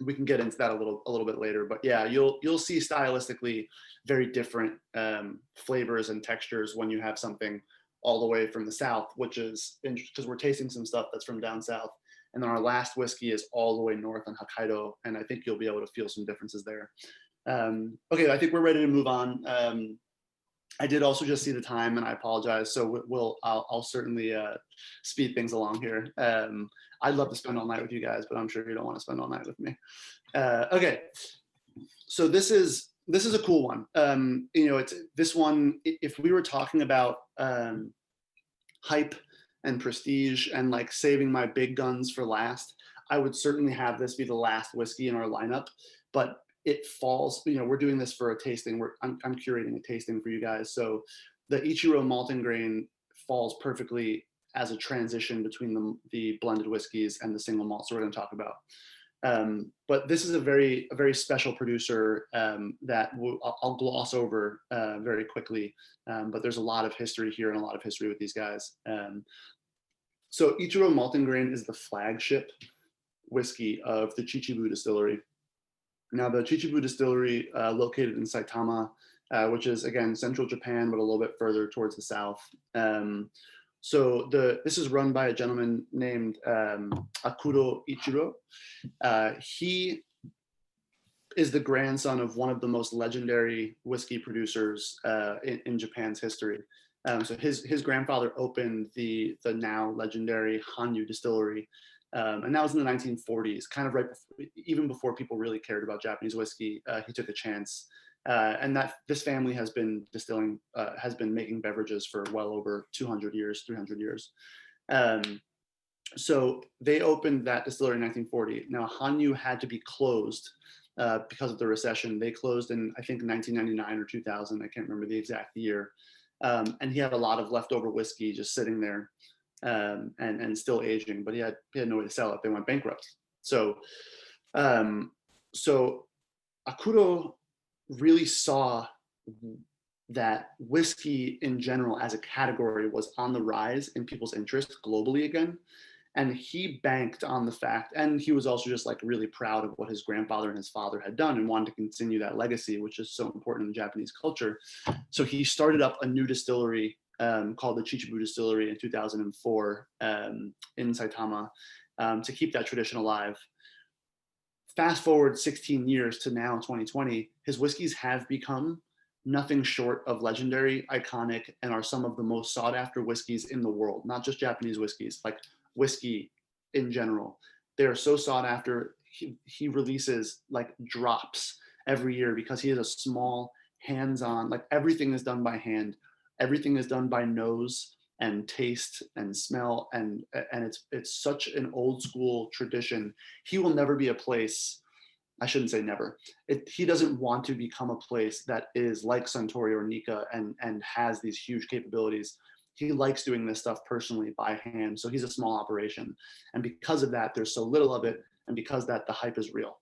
Speaker 2: We can get into that a little bit later, but yeah, you'll see stylistically very different flavors and textures when you have something all the way from the south, which is because we're tasting some stuff that's from down south, and then our last whiskey is all the way north on Hokkaido, and I think you'll be able to feel some differences there. Okay, I think we're ready to move on. I did also just see the time, and I apologize. So I'll certainly speed things along here. I'd love to spend all night with you guys, but I'm sure you don't want to spend all night with me. Okay, so this is a cool one. It's this one. If we were talking about hype and prestige and like saving my big guns for last, I would certainly have this be the last whiskey in our lineup. But it falls, we're doing this for a tasting. I'm curating a tasting for you guys. So the Ichiro Malting Grain falls perfectly as a transition between the blended whiskeys and the single malt. So we're going to talk about. But this is a very special producer that I'll gloss over very quickly. But there's a lot of history here and a lot of history with these guys. So Ichiro Malting Grain is the flagship whiskey of the Chichibu distillery. Now, the Chichibu distillery, located in Saitama, which is, again, central Japan, but a little bit further towards the south. So this is run by a gentleman named Akuro Ichiro. He is the grandson of one of the most legendary whiskey producers in Japan's history. So his grandfather opened the now legendary Hanyu distillery, and that was in the 1940s, kind of right before, even before people really cared about Japanese whiskey. He took a chance, and that this family has been distilling, has been making beverages for well over 200 years, 300 years. So they opened that distillery in 1940. Now Hanyu had to be closed because of the recession. They closed in, I think, 1999 or 2000. I can't remember the exact year. And he had a lot of leftover whiskey just sitting there and still aging, but he had no way to sell it. They went bankrupt. So Akuro really saw that whiskey in general as a category was on the rise in people's interest globally again. And he banked on the fact, and he was also just like really proud of what his grandfather and his father had done and wanted to continue that legacy, which is so important in Japanese culture. So he started up a new distillery called the Chichibu Distillery in 2004 in Saitama to keep that tradition alive. Fast forward 16 years to now 2020, his whiskeys have become nothing short of legendary, iconic, and are some of the most sought after whiskeys in the world, not just Japanese whiskeys, like whiskey in general. They are so sought after. He releases like drops every year because he is a small, hands-on, like everything is done by hand. Everything is done by nose and taste and smell, and it's such an old school tradition. He will never be a place, I shouldn't say never. He doesn't want to become a place that is like Suntory or Nika and has these huge capabilities. He likes doing this stuff personally by hand. So he's a small operation. And because of that, there's so little of it. And because that, the hype is real.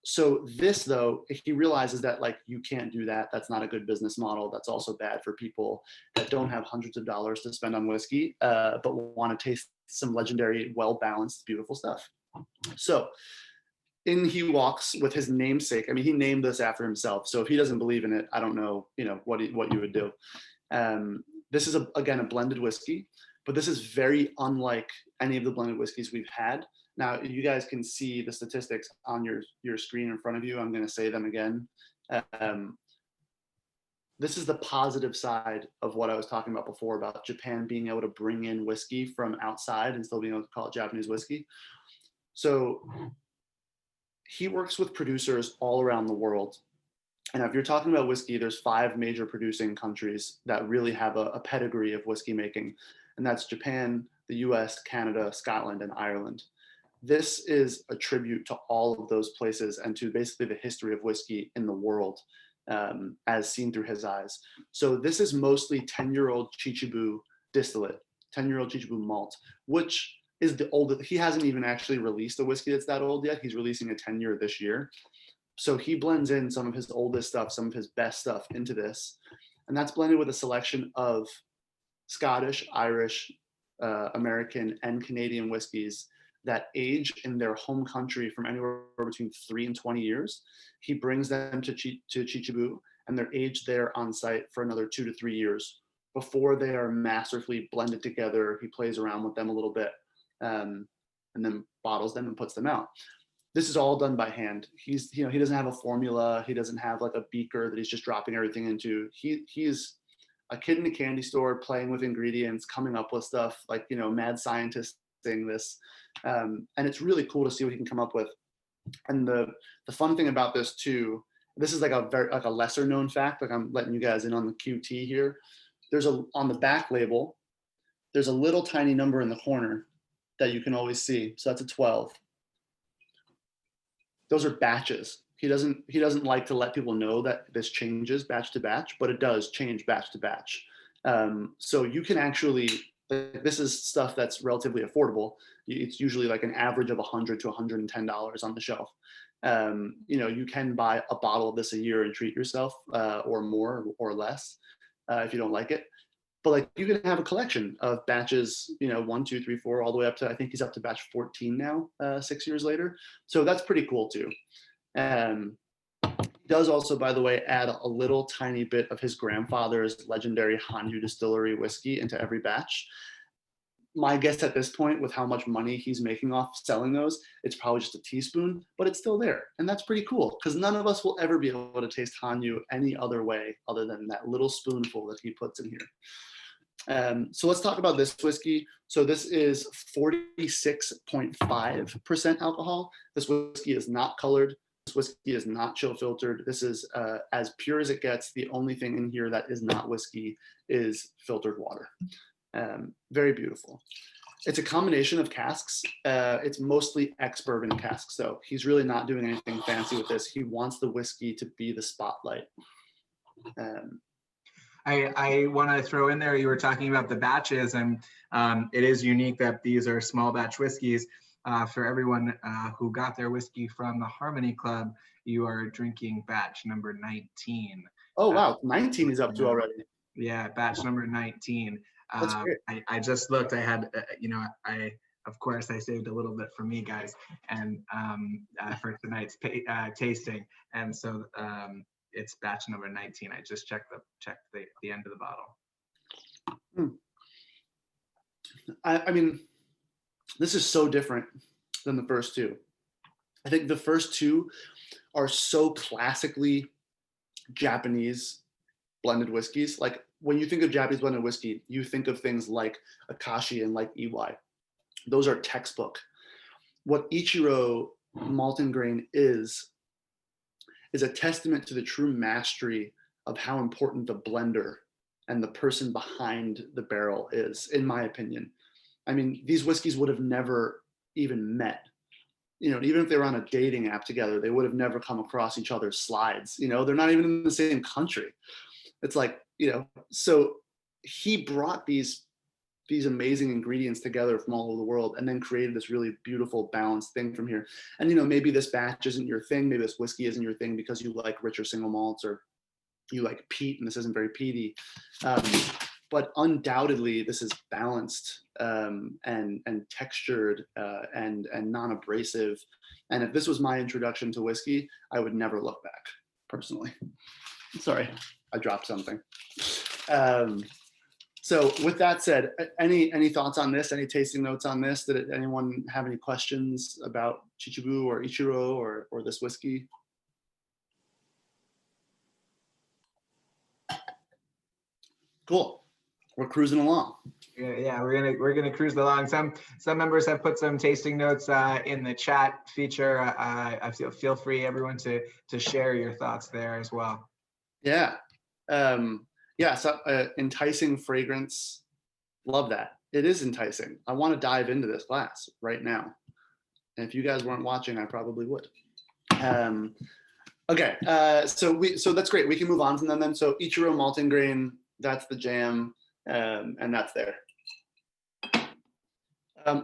Speaker 2: So this though, he realizes that like, you can't do that. That's not a good business model. That's also bad for people that don't have hundreds of dollars to spend on whiskey, but want to taste some legendary, well-balanced, beautiful stuff. So in he walks with his namesake. I mean, he named this after himself. So if he doesn't believe in it, I don't know, what you would do. This is again a blended whiskey, but this is very unlike any of the blended whiskeys we've had. Now you guys can see the statistics on your screen in front of you. I'm going to say them again. This is the positive side of what I was talking about before about Japan being able to bring in whiskey from outside and still being able to call it Japanese whiskey. So he works with producers all around the world. And if you're talking about whiskey, there's 5 major producing countries that really have a pedigree of whiskey making. And that's Japan, the US, Canada, Scotland, and Ireland. This is a tribute to all of those places and to basically the history of whiskey in the world as seen through his eyes. So this is mostly 10-year-old Chichibu distillate, 10-year-old Chichibu malt, which is the oldest. He hasn't even actually released a whiskey that's that old yet. He's releasing a 10-year this year. So he blends in some of his oldest stuff, some of his best stuff into this. And that's blended with a selection of Scottish, Irish, American, and Canadian whiskeys that age in their home country from anywhere between 3 and 20 years. He brings them to Chichibu, and they're aged there on site for another 2 to 3 years before they are masterfully blended together. He plays around with them a little bit and then bottles them and puts them out. This is all done by hand. He doesn't have a formula. He doesn't have like a beaker that he's just dropping everything into. He's a kid in a candy store playing with ingredients, coming up with stuff like, mad scientist saying this. And it's really cool to see what he can come up with. And the fun thing about this too, this is like a lesser known fact, like I'm letting you guys in on the QT here. On the back label, there's a little tiny number in the corner that you can always see. So that's a 12. Those are batches. He doesn't like to let people know that this changes batch to batch, but it does change batch to batch. So you can actually, this is stuff that's relatively affordable. It's usually like an average of $100 to $110 on the shelf. You can buy a bottle of this a year and treat yourself, or more or less, if you don't like it. But like you can have a collection of batches, 1, 2, 3, 4, all the way up to, I think he's up to batch 14 now, 6 years later. So that's pretty cool too. Does also, by the way, add a little tiny bit of his grandfather's legendary Hanyu Distillery whiskey into every batch. My guess at this point, with how much money he's making off selling those, it's probably just a teaspoon, but it's still there. And that's pretty cool because none of us will ever be able to taste Hanyu any other way other than that little spoonful that he puts in here. So let's talk about this whiskey. So this is 46.5% alcohol. This whiskey is not colored. This whiskey is not chill filtered. This is as pure as it gets. The only thing in here that is not whiskey is filtered water. Very beautiful. It's a combination of casks. It's mostly ex-bourbon casks, so he's really not doing anything fancy with this. He wants the whiskey to be the spotlight.
Speaker 1: I want to throw in there, you were talking about the batches, and it is unique that these are small batch whiskeys. For everyone who got their whiskey from the Harmonie Club, you are drinking batch number 19.
Speaker 2: Oh, wow. 19 is up to already.
Speaker 1: Yeah, batch number 19.
Speaker 2: That's great.
Speaker 1: I just looked, I had, of course, I saved a little bit for me guys and for tonight's tasting. And so it's batch number 19. I just checked the end of the bottle.
Speaker 2: I mean, this is so different than the first two. I think the first two are so classically Japanese blended whiskeys. Like when you think of Japanese blended whiskey, you think of things like Akashi and like EY. Those are textbook. What Ichiro Malt and Grain is a testament to the true mastery of how important the blender and the person behind the barrel is, in my opinion. I mean, these whiskeys would have never even met. You know, even if they were on a dating app together, they would have never come across each other's slides. You know, they're not even in the same country. It's like, you know, so he brought these amazing ingredients together from all over the world and then created this really beautiful balanced thing from here. And, you know, maybe this batch isn't your thing. Maybe this whiskey isn't your thing because you like richer single malts or you like peat and this isn't very peaty. But undoubtedly this is balanced and textured and non-abrasive. And if this was my introduction to whiskey, I would never look back, personally. Sorry, I dropped something. So with that said, any thoughts on this? Any tasting notes on this? Did anyone have any questions about Chichibu or Ichiro or this whiskey? Cool. We're cruising along.
Speaker 1: Yeah, we're gonna cruise along. Some members have put some tasting notes in the chat feature. I feel free, everyone, to share your thoughts there as well.
Speaker 2: Yeah, yeah. So enticing fragrance, love that. It is enticing. I want to dive into this glass right now. And if you guys weren't watching, I probably would. Okay, so that's great. We can move on from them then. So Ichiro Malt and Grain, that's the jam. And that's there.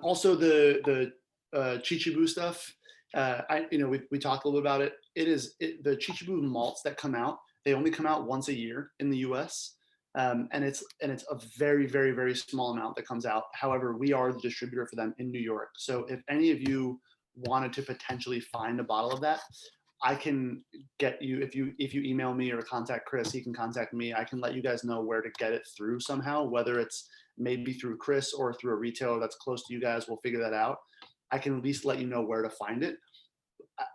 Speaker 2: Also the Chichibu stuff, we talked a little bit about it. The Chichibu malts that come out, they only come out once a year in the US. And it's a very, very, very small amount that comes out. However, we are the distributor for them in New York. So if any of you wanted to potentially find a bottle of that, I can get you, if you email me or contact Chris, he can contact me. I can let you guys know where to get it through somehow, whether it's maybe through Chris or through a retailer that's close to you guys. We'll figure that out. I can at least let you know where to find it.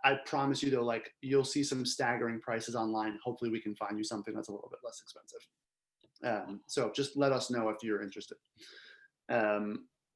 Speaker 2: I promise you though, like you'll see some staggering prices online. Hopefully we can find you something that's a little bit less expensive. So just let us know if you're interested.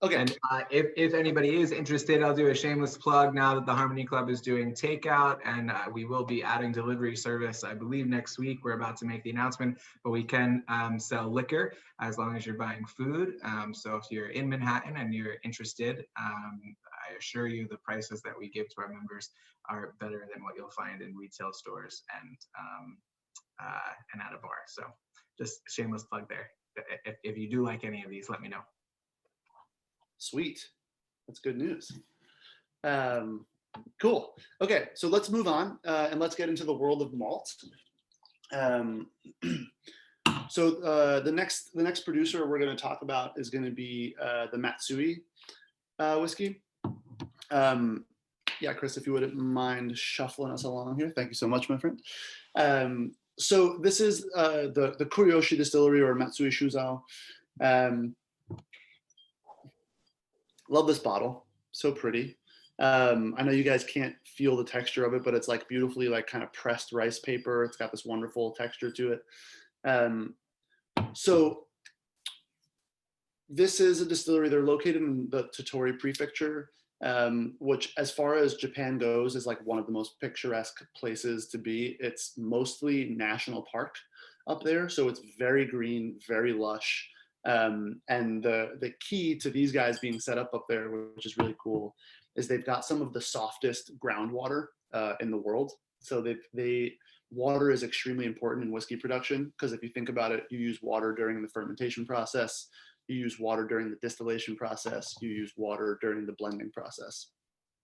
Speaker 2: Okay.
Speaker 1: And if anybody is interested, I'll do a shameless plug now that the Harmonie Club is doing takeout, and we will be adding delivery service, I believe next week. We're about to make the announcement, but we can sell liquor as long as you're buying food. So if you're in Manhattan and you're interested, I assure you the prices that we give to our members are better than what you'll find in retail stores and at a bar. So just shameless plug there. If you do like any of these, let me know.
Speaker 2: Sweet. That's good news. Cool. Okay, so let's move on and let's get into the world of malt. So the next producer we're going to talk about is going to be the Matsui whiskey. Yeah, Chris, if you wouldn't mind shuffling us along here. Thank you so much, my friend. So this is the Kuryoshi distillery, or Matsui Shuzao. Love this bottle, so pretty. I know you guys can't feel the texture of it, but it's like beautifully like kind of pressed rice paper. It's got this wonderful texture to it. So this is a distillery. They're located in the Tottori Prefecture, which, as far as Japan goes, is like one of the most picturesque places to be. It's mostly national park up there, so it's very green, very lush. And the key to these guys being set up there, which is really cool, is they've got some of the softest groundwater in the world. So water is extremely important in whiskey production, because if you think about it, you use water during the fermentation process, you use water during the distillation process, you use water during the blending process.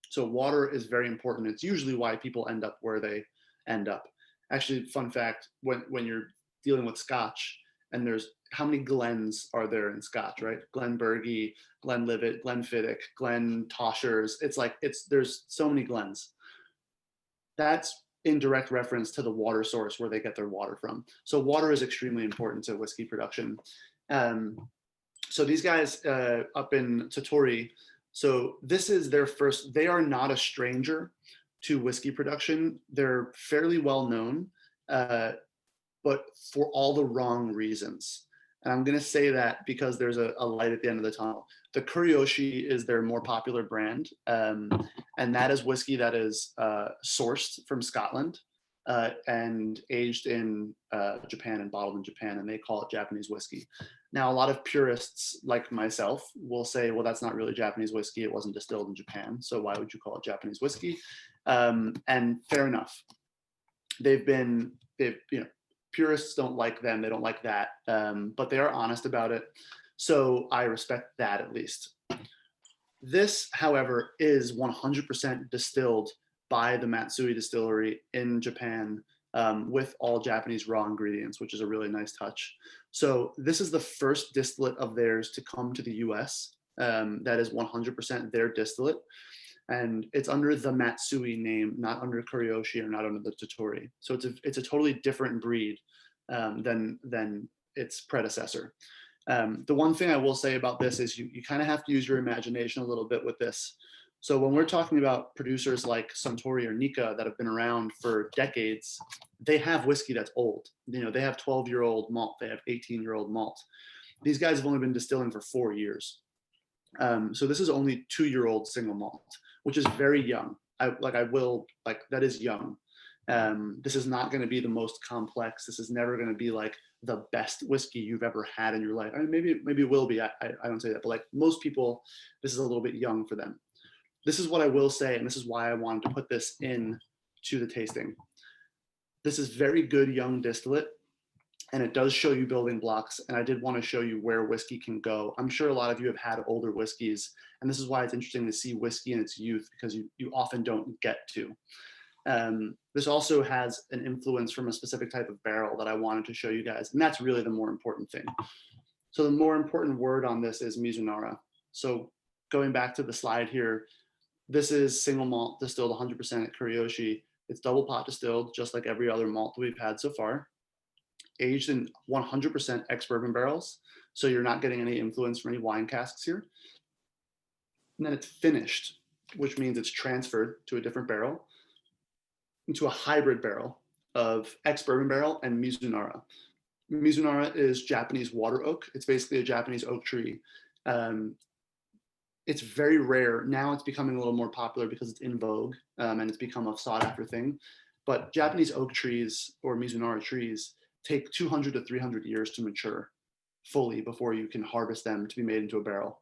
Speaker 2: So water is very important. It's usually why people end up where they end up. Actually, fun fact, when you're dealing with Scotch, and there's how many glens are there in Scotch, right? Glenbergie, Glenlivet, Glenfiddich, Glentoshers. It's like, there's so many glens. That's in direct reference to the water source where they get their water from. So water is extremely important to whiskey production. So these guys up in Tottori, so this is their first, they are not a stranger to whiskey production. They're fairly well known, but for all the wrong reasons. And I'm gonna say that because there's a light at the end of the tunnel. The Kuryoshi is their more popular brand, and that is whiskey that is sourced from Scotland and aged in Japan and bottled in Japan, and they call it Japanese whiskey. Now, a lot of purists like myself will say, well, that's not really Japanese whiskey. It wasn't distilled in Japan, so why would you call it Japanese whiskey? And fair enough. Purists don't like them. They don't like that, but they are honest about it. So I respect that, at least. This, however, is 100% distilled by the Matsui distillery in Japan, with all Japanese raw ingredients, which is a really nice touch. So this is the first distillate of theirs to come to the US. That is 100% their distillate. And it's under the Matsui name, not under Kuryoshi or not under the Tottori. So it's a totally different breed than its predecessor. The one thing I will say about this is you kind of have to use your imagination a little bit with this. So when we're talking about producers like Suntory or Nikka that have been around for decades, they have whiskey that's old. They have 12-year-old malt, they have 18-year-old malt. These guys have only been distilling for 4 years. So this is only 2-year-old single malt, which is very young. That is young. This is not going to be the most complex. This is never going to be like the best whiskey you've ever had in your life. I mean, maybe it will be. I don't say that, but like most people, this is a little bit young for them. This is what I will say, and this is why I wanted to put this in to the tasting. This is very good young distillate, and it does show you building blocks, and I did want to show you where whiskey can go. I'm sure a lot of you have had older whiskeys, and this is why it's interesting to see whiskey in its youth, because you often don't get to. This also has an influence from a specific type of barrel that I wanted to show you guys, and that's really the more important thing. So the more important word on this is Mizunara. So going back to the slide here, this is single malt distilled 100% at Kuryoshi. It's double pot distilled, just like every other malt that we've had so far. Aged in 100% ex-bourbon barrels, so you're not getting any influence from any wine casks here. And then it's finished, which means it's transferred to a different barrel, into a hybrid barrel of ex-bourbon barrel and Mizunara. Mizunara is Japanese water oak. It's basically a Japanese oak tree. It's very rare. Now it's becoming a little more popular because it's in vogue, and it's become a sought after thing. But Japanese oak trees or Mizunara trees take 200 to 300 years to mature fully before you can harvest them to be made into a barrel.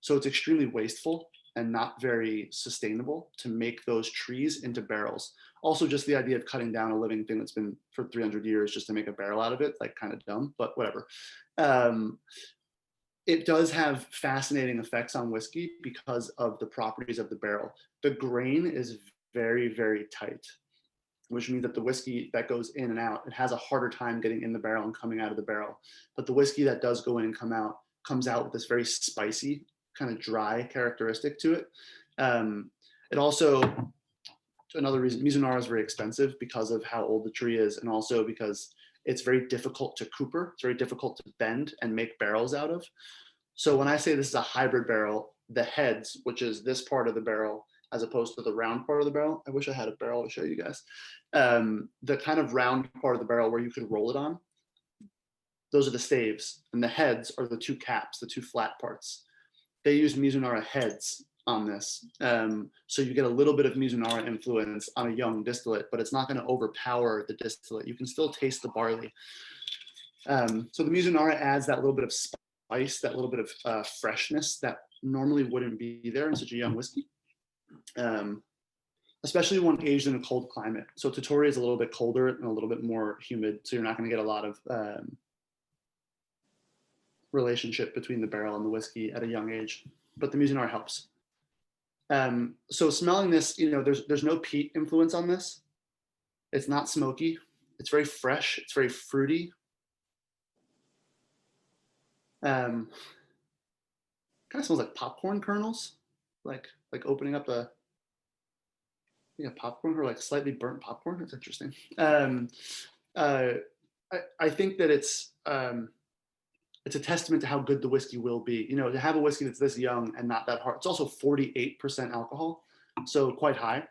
Speaker 2: So it's extremely wasteful and not very sustainable to make those trees into barrels. Also, just the idea of cutting down a living thing that's been for 300 years just to make a barrel out of it, like kind of dumb, but whatever. It does have fascinating effects on whiskey because of the properties of the barrel. The grain is very, very tight, which means that the whiskey that goes in and out, it has a harder time getting in the barrel and coming out of the barrel. But the whiskey that does go in and comes out with this very spicy, kind of dry characteristic to it. It also, another reason Mizunara is very expensive because of how old the tree is, and also because it's very difficult to cooper. It's very difficult to bend and make barrels out of. So when I say this is a hybrid barrel, the heads, which is this part of the barrel, as opposed to the round part of the barrel. I wish I had a barrel to show you guys. The kind of round part of the barrel where you could roll it on, those are the staves, and the heads are the two caps, the two flat parts. They use Mizunara heads on this. So you get a little bit of Mizunara influence on a young distillate, but it's not going to overpower the distillate. You can still taste the barley. So the Mizunara adds that little bit of spice, that little bit of freshness that normally wouldn't be there in such a young whiskey. Especially when aged in a cold climate. So Tottori is a little bit colder and a little bit more humid, so you're not going to get a lot of relationship between the barrel and the whiskey at a young age, but the Mizunara helps. So smelling this, there's no peat influence on this. It's not smoky. It's very fresh. It's very fruity. Kind of smells like popcorn kernels, like opening up a popcorn or like slightly burnt popcorn. That's interesting. I think that it's a testament to how good the whiskey will be. To have a whiskey that's this young and not that hard. It's also 48% alcohol, so quite high.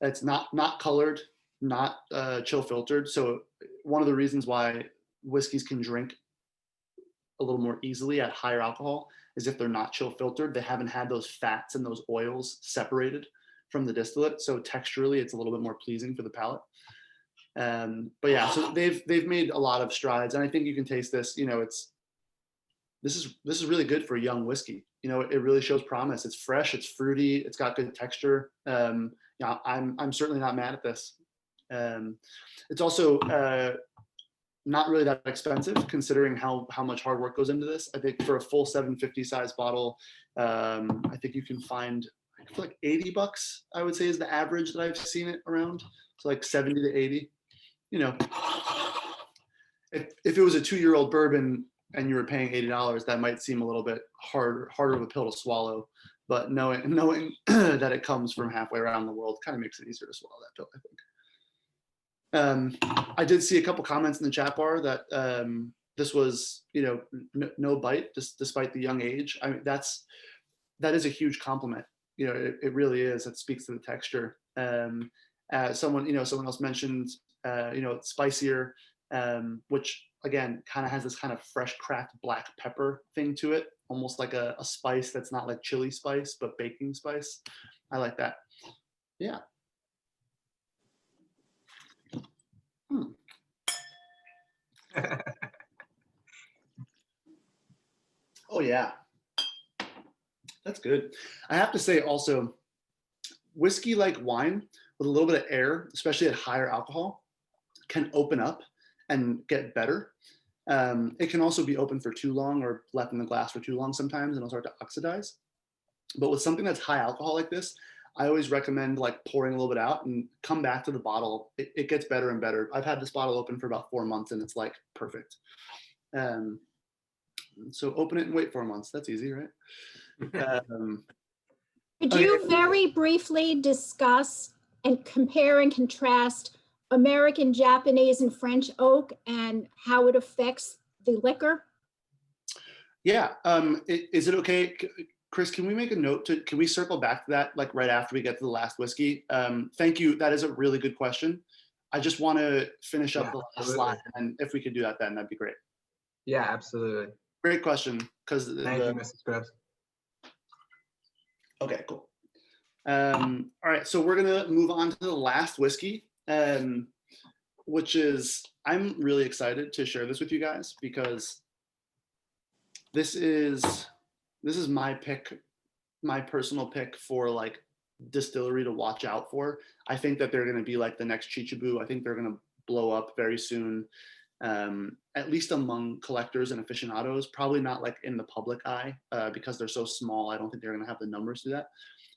Speaker 2: It's not colored, not chill filtered. So one of the reasons why whiskeys can drink a little more easily at higher alcohol is if they're not chill filtered. They haven't had those fats and those oils separated from the distillate, so texturally it's a little bit more pleasing for the palate. But yeah, so they've made a lot of strides, and I think you can taste this. This is really good for a young whiskey. It really shows promise. It's fresh, it's fruity, it's got good texture. I'm certainly not mad at this. It's also not really that expensive considering how much hard work goes into this. I think for a full 750 size bottle, I think you can find for like $80, I would say is the average that I've seen it around. So like 70 to 80. If it was a 2-year-old bourbon and you were paying $80, that might seem a little bit harder of a pill to swallow. But knowing that it comes from halfway around the world kind of makes it easier to swallow that pill, I think. I did see a couple comments in the chat bar that this was, no bite, despite the young age. I mean, that is a huge compliment. It really is. It speaks to the texture. Someone else mentioned, it's spicier, which again kind of has this kind of fresh cracked black pepper thing to it, almost like a spice that's not like chili spice but baking spice. I like that. Yeah. Oh yeah, that's good. I have to say also, whiskey like wine with a little bit of air, especially at higher alcohol, can open up and get better. It can also be open for too long or left in the glass for too long sometimes, and it'll start to oxidize. But with something that's high alcohol like this, I always recommend like pouring a little bit out and come back to the bottle. It gets better and better. I've had this bottle open for about 4 months and it's like perfect. So open it and wait 4 months. That's easy, right?
Speaker 3: Could you very briefly discuss and compare and contrast American, Japanese, and French oak and how it affects the liquor?
Speaker 2: Yeah. Is it okay, Chris? Can we make a note can we circle back to that like right after we get to the last whiskey? Thank you. That is a really good question. I just want to finish up the last slide, and if we could do that, then that'd be great.
Speaker 1: Yeah, absolutely.
Speaker 2: Great question. Because
Speaker 1: thank you, Mrs. Krebs.
Speaker 2: Okay, cool. All right, so we're gonna move on to the last whiskey, which is, I'm really excited to share this with you guys because this is my pick, my personal pick for like distillery to watch out for. I think that they're gonna be like the next Chichabu. I think they're gonna blow up very soon, at least among collectors and aficionados. Probably not like in the public eye because they're so small. I don't think they're gonna have the numbers to do that.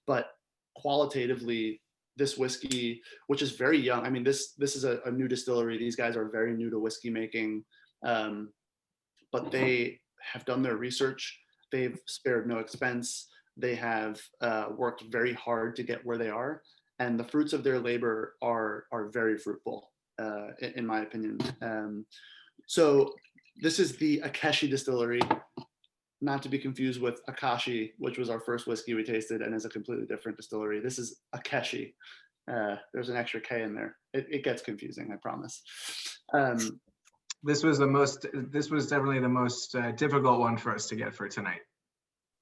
Speaker 2: But qualitatively, this whiskey, which is very young, I mean, this is a new distillery. These guys are very new to whiskey making, but they have done their research. They've spared no expense. They have worked very hard to get where they are. and the fruits of their labor are very fruitful, in my opinion. So this is the Akeshi distillery, not to be confused with Akashi, which was our first whiskey we tasted and is a completely different distillery. This is Akeshi. There's an extra K in there. It gets confusing, I promise.
Speaker 1: This was definitely the most difficult one for us to get for tonight.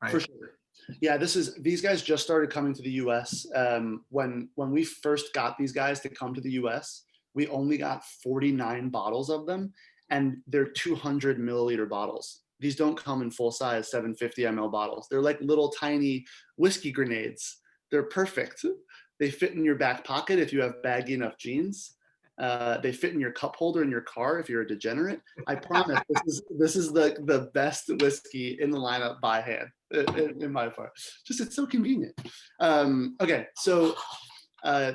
Speaker 1: Right?
Speaker 2: For sure. Yeah, these guys just started coming to the US. When we first got these guys to come to the US, we only got 49 bottles of them, and they're 200 milliliter bottles. These don't come in full size 750 ml bottles. They're like little tiny whiskey grenades. They're perfect. They fit in your back pocket if you have baggy enough jeans. They fit in your cup holder in your car if you're a degenerate. I promise this is the best whiskey in the lineup by hand, in my part. Just, it's so convenient. Okay, so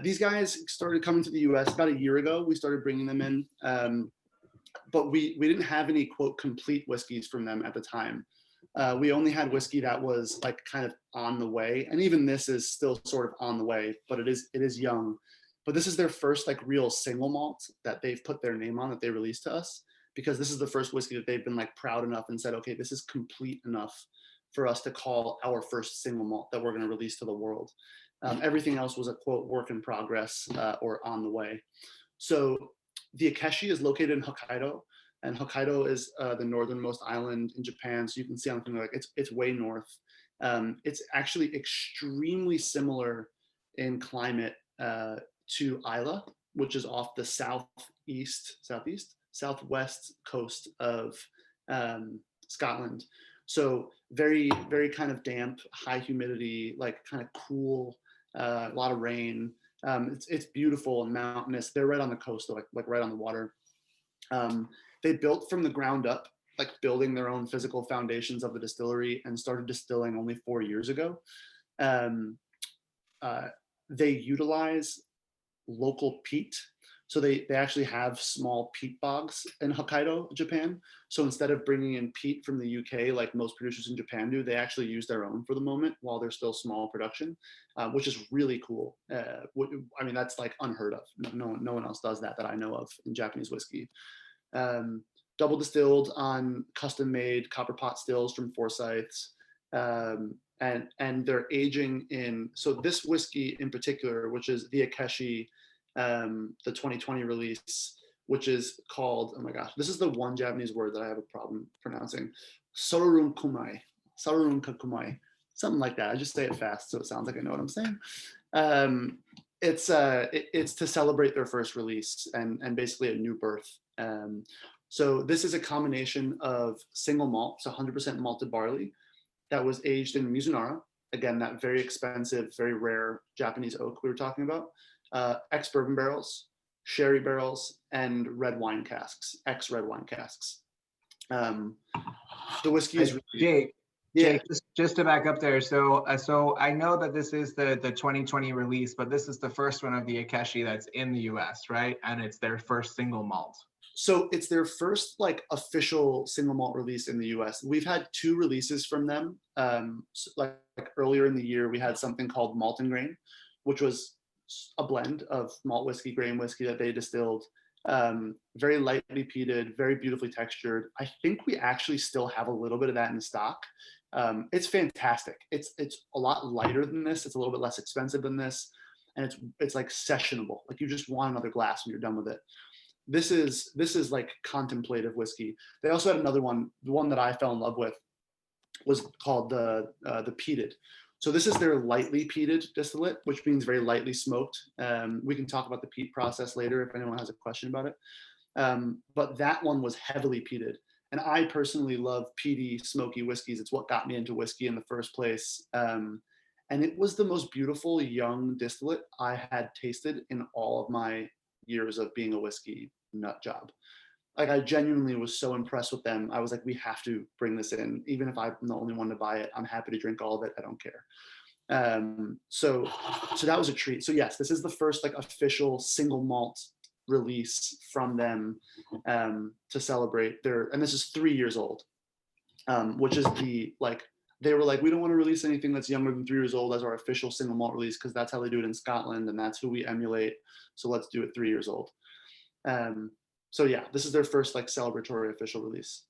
Speaker 2: these guys started coming to the US about a year ago. We started bringing them in, but we didn't have any, quote, complete whiskeys from them at the time. We only had whiskey that was like kind of on the way, and even this is still sort of on the way, but it is young. But this is their first like real single malt that they've put their name on, that they released to us, because this is the first whiskey that they've been like proud enough and said, okay, this is complete enough for us to call our first single malt that we're going to release to the world. Everything else was a, quote, work in progress or on the way. So the Akeshi is located in Hokkaido, and Hokkaido is the northernmost island in Japan. So you can see on the like it's way north. It's actually extremely similar in climate to Islay, which is off the southwest coast of Scotland. So very, very kind of damp, high humidity, like kind of cool, a lot of rain. It's beautiful and mountainous. They're right on the coast, like right on the water. They built from the ground up, like building their own physical foundations of the distillery, and started distilling only 4 years ago. They utilize local peat. So they actually have small peat bogs in Hokkaido, Japan. So instead of bringing in peat from the UK, like most producers in Japan do, they actually use their own for the moment while they're still small production, which is really cool. I mean, that's like unheard of. No one else does that I know of in Japanese whiskey. Double distilled on custom made copper pot stills from Forsyths. And they're aging in, so this whiskey in particular, which is the Akeshi, the 2020 release, which is called, oh my gosh, this is the one Japanese word that I have a problem pronouncing, Sororun Kakumai, something like that. I just say it fast so it sounds like I know what I'm saying. It's to celebrate their first release and basically a new birth. So this is a combination of single malt, so 100% malted barley, that was aged in Mizunara, again, that very expensive, very rare Japanese oak we were talking about, ex-bourbon barrels, sherry barrels, and red wine casks, ex-red wine casks. The whiskey is really,
Speaker 1: Jake, just to back up there. So I know that this is the 2020 release, but this is the first one of the Akeshi that's in the US, right? And it's their first single malt.
Speaker 2: So it's their first like official single malt release in the US. We've had 2 releases from them. Like earlier in the year, we had something called Malt and Grain, which was a blend of malt whiskey, grain whiskey that they distilled. Very lightly peated, very beautifully textured. I think we actually still have a little bit of that in stock. It's fantastic. It's a lot lighter than this. It's a little bit less expensive than this, and it's like sessionable. Like you just want another glass when you're done with it. This is like contemplative whiskey. They also had another one. The one that I fell in love with was called the peated. So this is their lightly peated distillate, which means very lightly smoked. We can talk about the peat process later if anyone has a question about it. But that one was heavily peated. And I personally love peaty, smoky whiskeys. It's what got me into whiskey in the first place. And it was the most beautiful young distillate I had tasted in all of my years of being a whiskey nut job. Like I genuinely was so impressed with them. I was like, we have to bring this in. Even if I'm the only one to buy it, I'm happy to drink all of it. I don't care. So that was a treat. So yes, this is the first like official single malt release from them to celebrate their, and this is 3 years old, which is the like they were like, we don't want to release anything that's younger than 3 years old as our official single malt release, because that's how they do it in Scotland and that's who we emulate. So let's do it 3 years old. So yeah, this is their first like celebratory official release.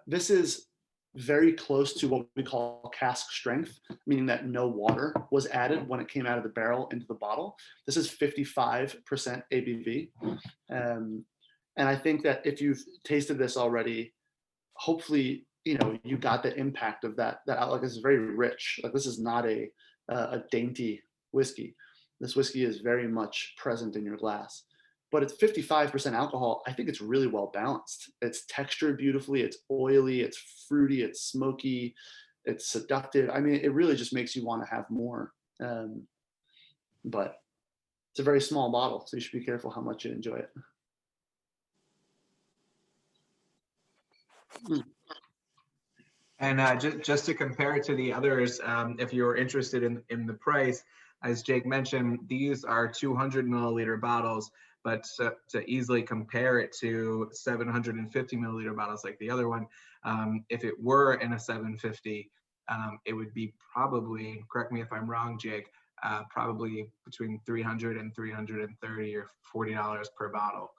Speaker 2: This is very close to what we call cask strength, meaning that no water was added when it came out of the barrel into the bottle. This is 55% ABV. And I think that if you've tasted this already, hopefully, you know, you got the impact of that. That like is very rich. Like this is not a dainty whiskey. This whiskey is very much present in your glass. But it's 55% alcohol. I think it's really well balanced. It's textured beautifully. It's oily. It's fruity. It's smoky. It's seductive. I mean, it really just makes you want to have more. But it's a very small bottle, so you should be careful how much you enjoy it.
Speaker 1: And just to compare it to the others, if you're interested in the price, as Jake mentioned, these are 200 milliliter bottles, but to easily compare it to 750 milliliter bottles like the other one, if it were in a 750, it would be probably, correct me if I'm wrong, Jake, probably between 300 and 330 or $40 per bottle,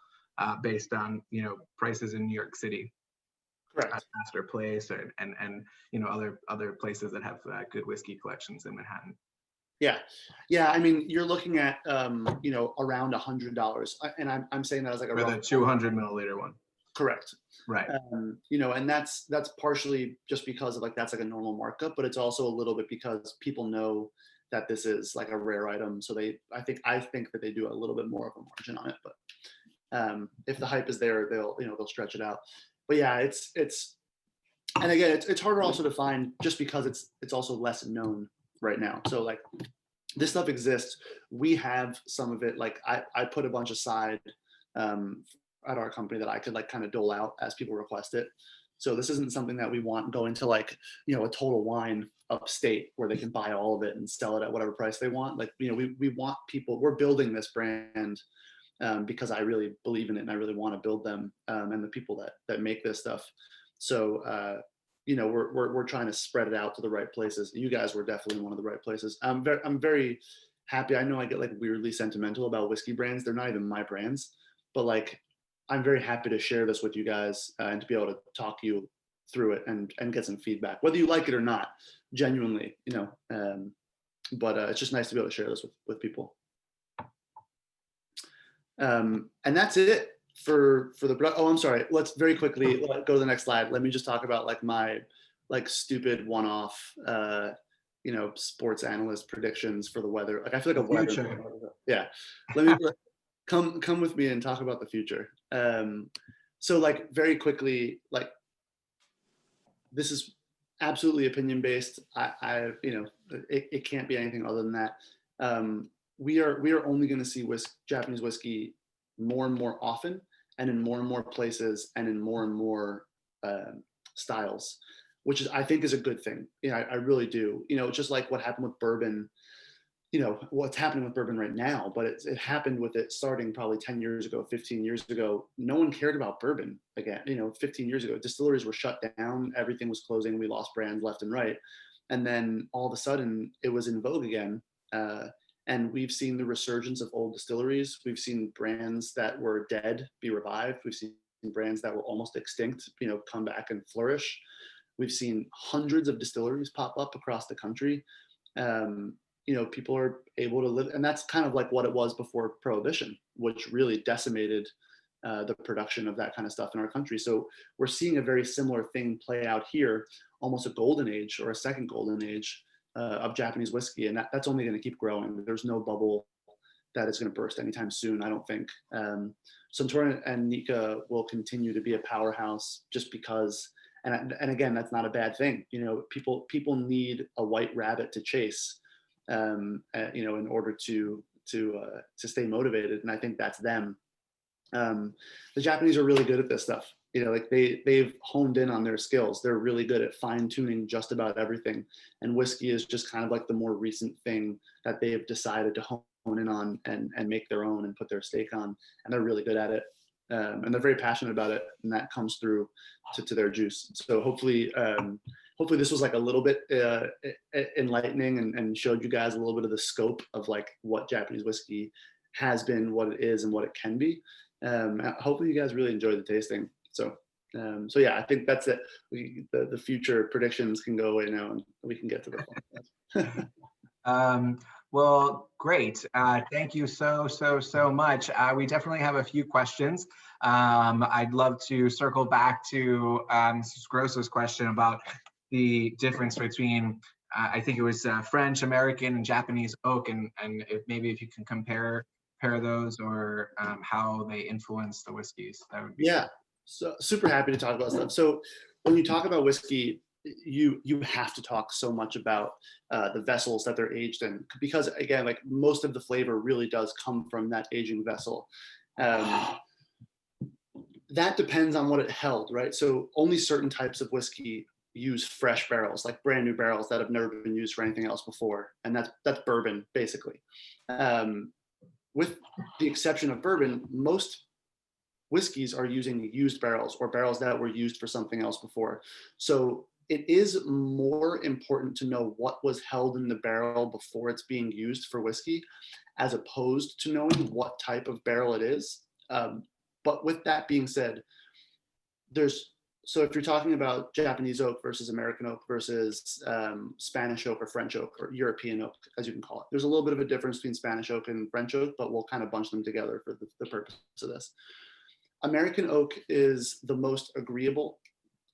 Speaker 1: based on, you know, prices in New York City.
Speaker 2: Correct.
Speaker 1: Astor Place and you know other places that have good whiskey collections in Manhattan.
Speaker 2: Yeah. I mean, you're looking at you know, around $100, and I'm saying that as like a
Speaker 1: for the 200 milliliter one.
Speaker 2: Correct.
Speaker 1: Right.
Speaker 2: You know, and that's partially just because of like that's like a normal markup, but it's also a little bit because people know that this is like a rare item, so I think that they do a little bit more of a margin on it. But if the hype is there, they'll stretch it out. But yeah, it's and again, it's harder also to find just because it's also less known right now. So like this stuff exists. We have some of it. Like I put a bunch aside at our company that I could like kind of dole out as people request it. So this isn't something that we want going to like, you know, a Total Wine upstate where they can buy all of it and sell it at whatever price they want. Like, you know, we want people, we're building this brand because I really believe in it and I really want to build them and the people that make this stuff. So, you know, we're trying to spread it out to the right places. You guys were definitely one of the right places. I'm very happy. I know I get like weirdly sentimental about whiskey brands. They're not even my brands, but like, I'm very happy to share this with you guys and to be able to talk you through it and get some feedback, whether you like it or not, genuinely, you know, but it's just nice to be able to share this with people. And that's it for the, oh, I'm sorry. Let's very quickly go to the next slide. Let me just talk about like my like stupid one-off, you know, sports analyst predictions for the weather. Like I feel like a weather. Yeah. Let me come with me and talk about the future. So like very quickly, like this is absolutely opinion based. I you know, it can't be anything other than that. We are only going to see Japanese whiskey more and more often, and in more and more places, and in more and more styles, which is I think is a good thing. You know, I really do. You know, just like what happened with bourbon. You know, what's happening with bourbon right now, but it happened with it starting probably 10 years ago, 15 years ago. No one cared about bourbon again. You know, 15 years ago, distilleries were shut down. Everything was closing. We lost brands left and right. And then all of a sudden it was in vogue again. And we've seen the resurgence of old distilleries. We've seen brands that were dead be revived. We've seen brands that were almost extinct, you know, come back and flourish. We've seen hundreds of distilleries pop up across the country. You know, people are able to live, and that's kind of like what it was before Prohibition, which really decimated the production of that kind of stuff in our country. So we're seeing a very similar thing play out here, almost a golden age or a second golden age of Japanese whiskey, and that's only going to keep growing. There's no bubble that is going to burst anytime soon, I don't think. Suntory and Nikka will continue to be a powerhouse just because, and again, that's not a bad thing. You know, people need a white rabbit to chase. You know, in order to stay motivated, and I think that's them. The Japanese are really good at this stuff. You know, like they've honed in on their skills. They're really good at fine tuning just about everything. And whiskey is just kind of like the more recent thing that they've decided to hone in on and make their own and put their stake on. And they're really good at it. And they're very passionate about it, and that comes through to their juice. So hopefully hopefully this was like a little bit enlightening and showed you guys a little bit of the scope of like what Japanese whiskey has been, what it is, and what it can be. Hopefully you guys really enjoyed the tasting. So yeah, I think that's it. The future predictions can go away now, and we can get to the fun.
Speaker 1: Well, great. Thank you so much. We definitely have a few questions. I'd love to circle back to Mrs. Grosso's question about the difference between, I think it was French, American, and Japanese oak, and maybe if you can compare those, or how they influence the whiskeys, that would be.
Speaker 2: Yeah, so super happy to talk about stuff. So when you talk about whiskey, you have to talk so much about the vessels that they're aged in, because again, like most of the flavor really does come from that aging vessel. That depends on what it held, right? So only certain types of whiskey use fresh barrels, like brand new barrels that have never been used for anything else before, and that's bourbon basically. With the exception of bourbon, most whiskeys are using used barrels, or barrels that were used for something else before. So it is more important to know what was held in the barrel before it's being used for whiskey, as opposed to knowing what type of barrel it is. But with that being said, so if you're talking about Japanese oak versus American oak versus Spanish oak or French oak or European oak, as you can call it, there's a little bit of a difference between Spanish oak and French oak, but we'll kind of bunch them together for the purpose of this. American oak is the most agreeable.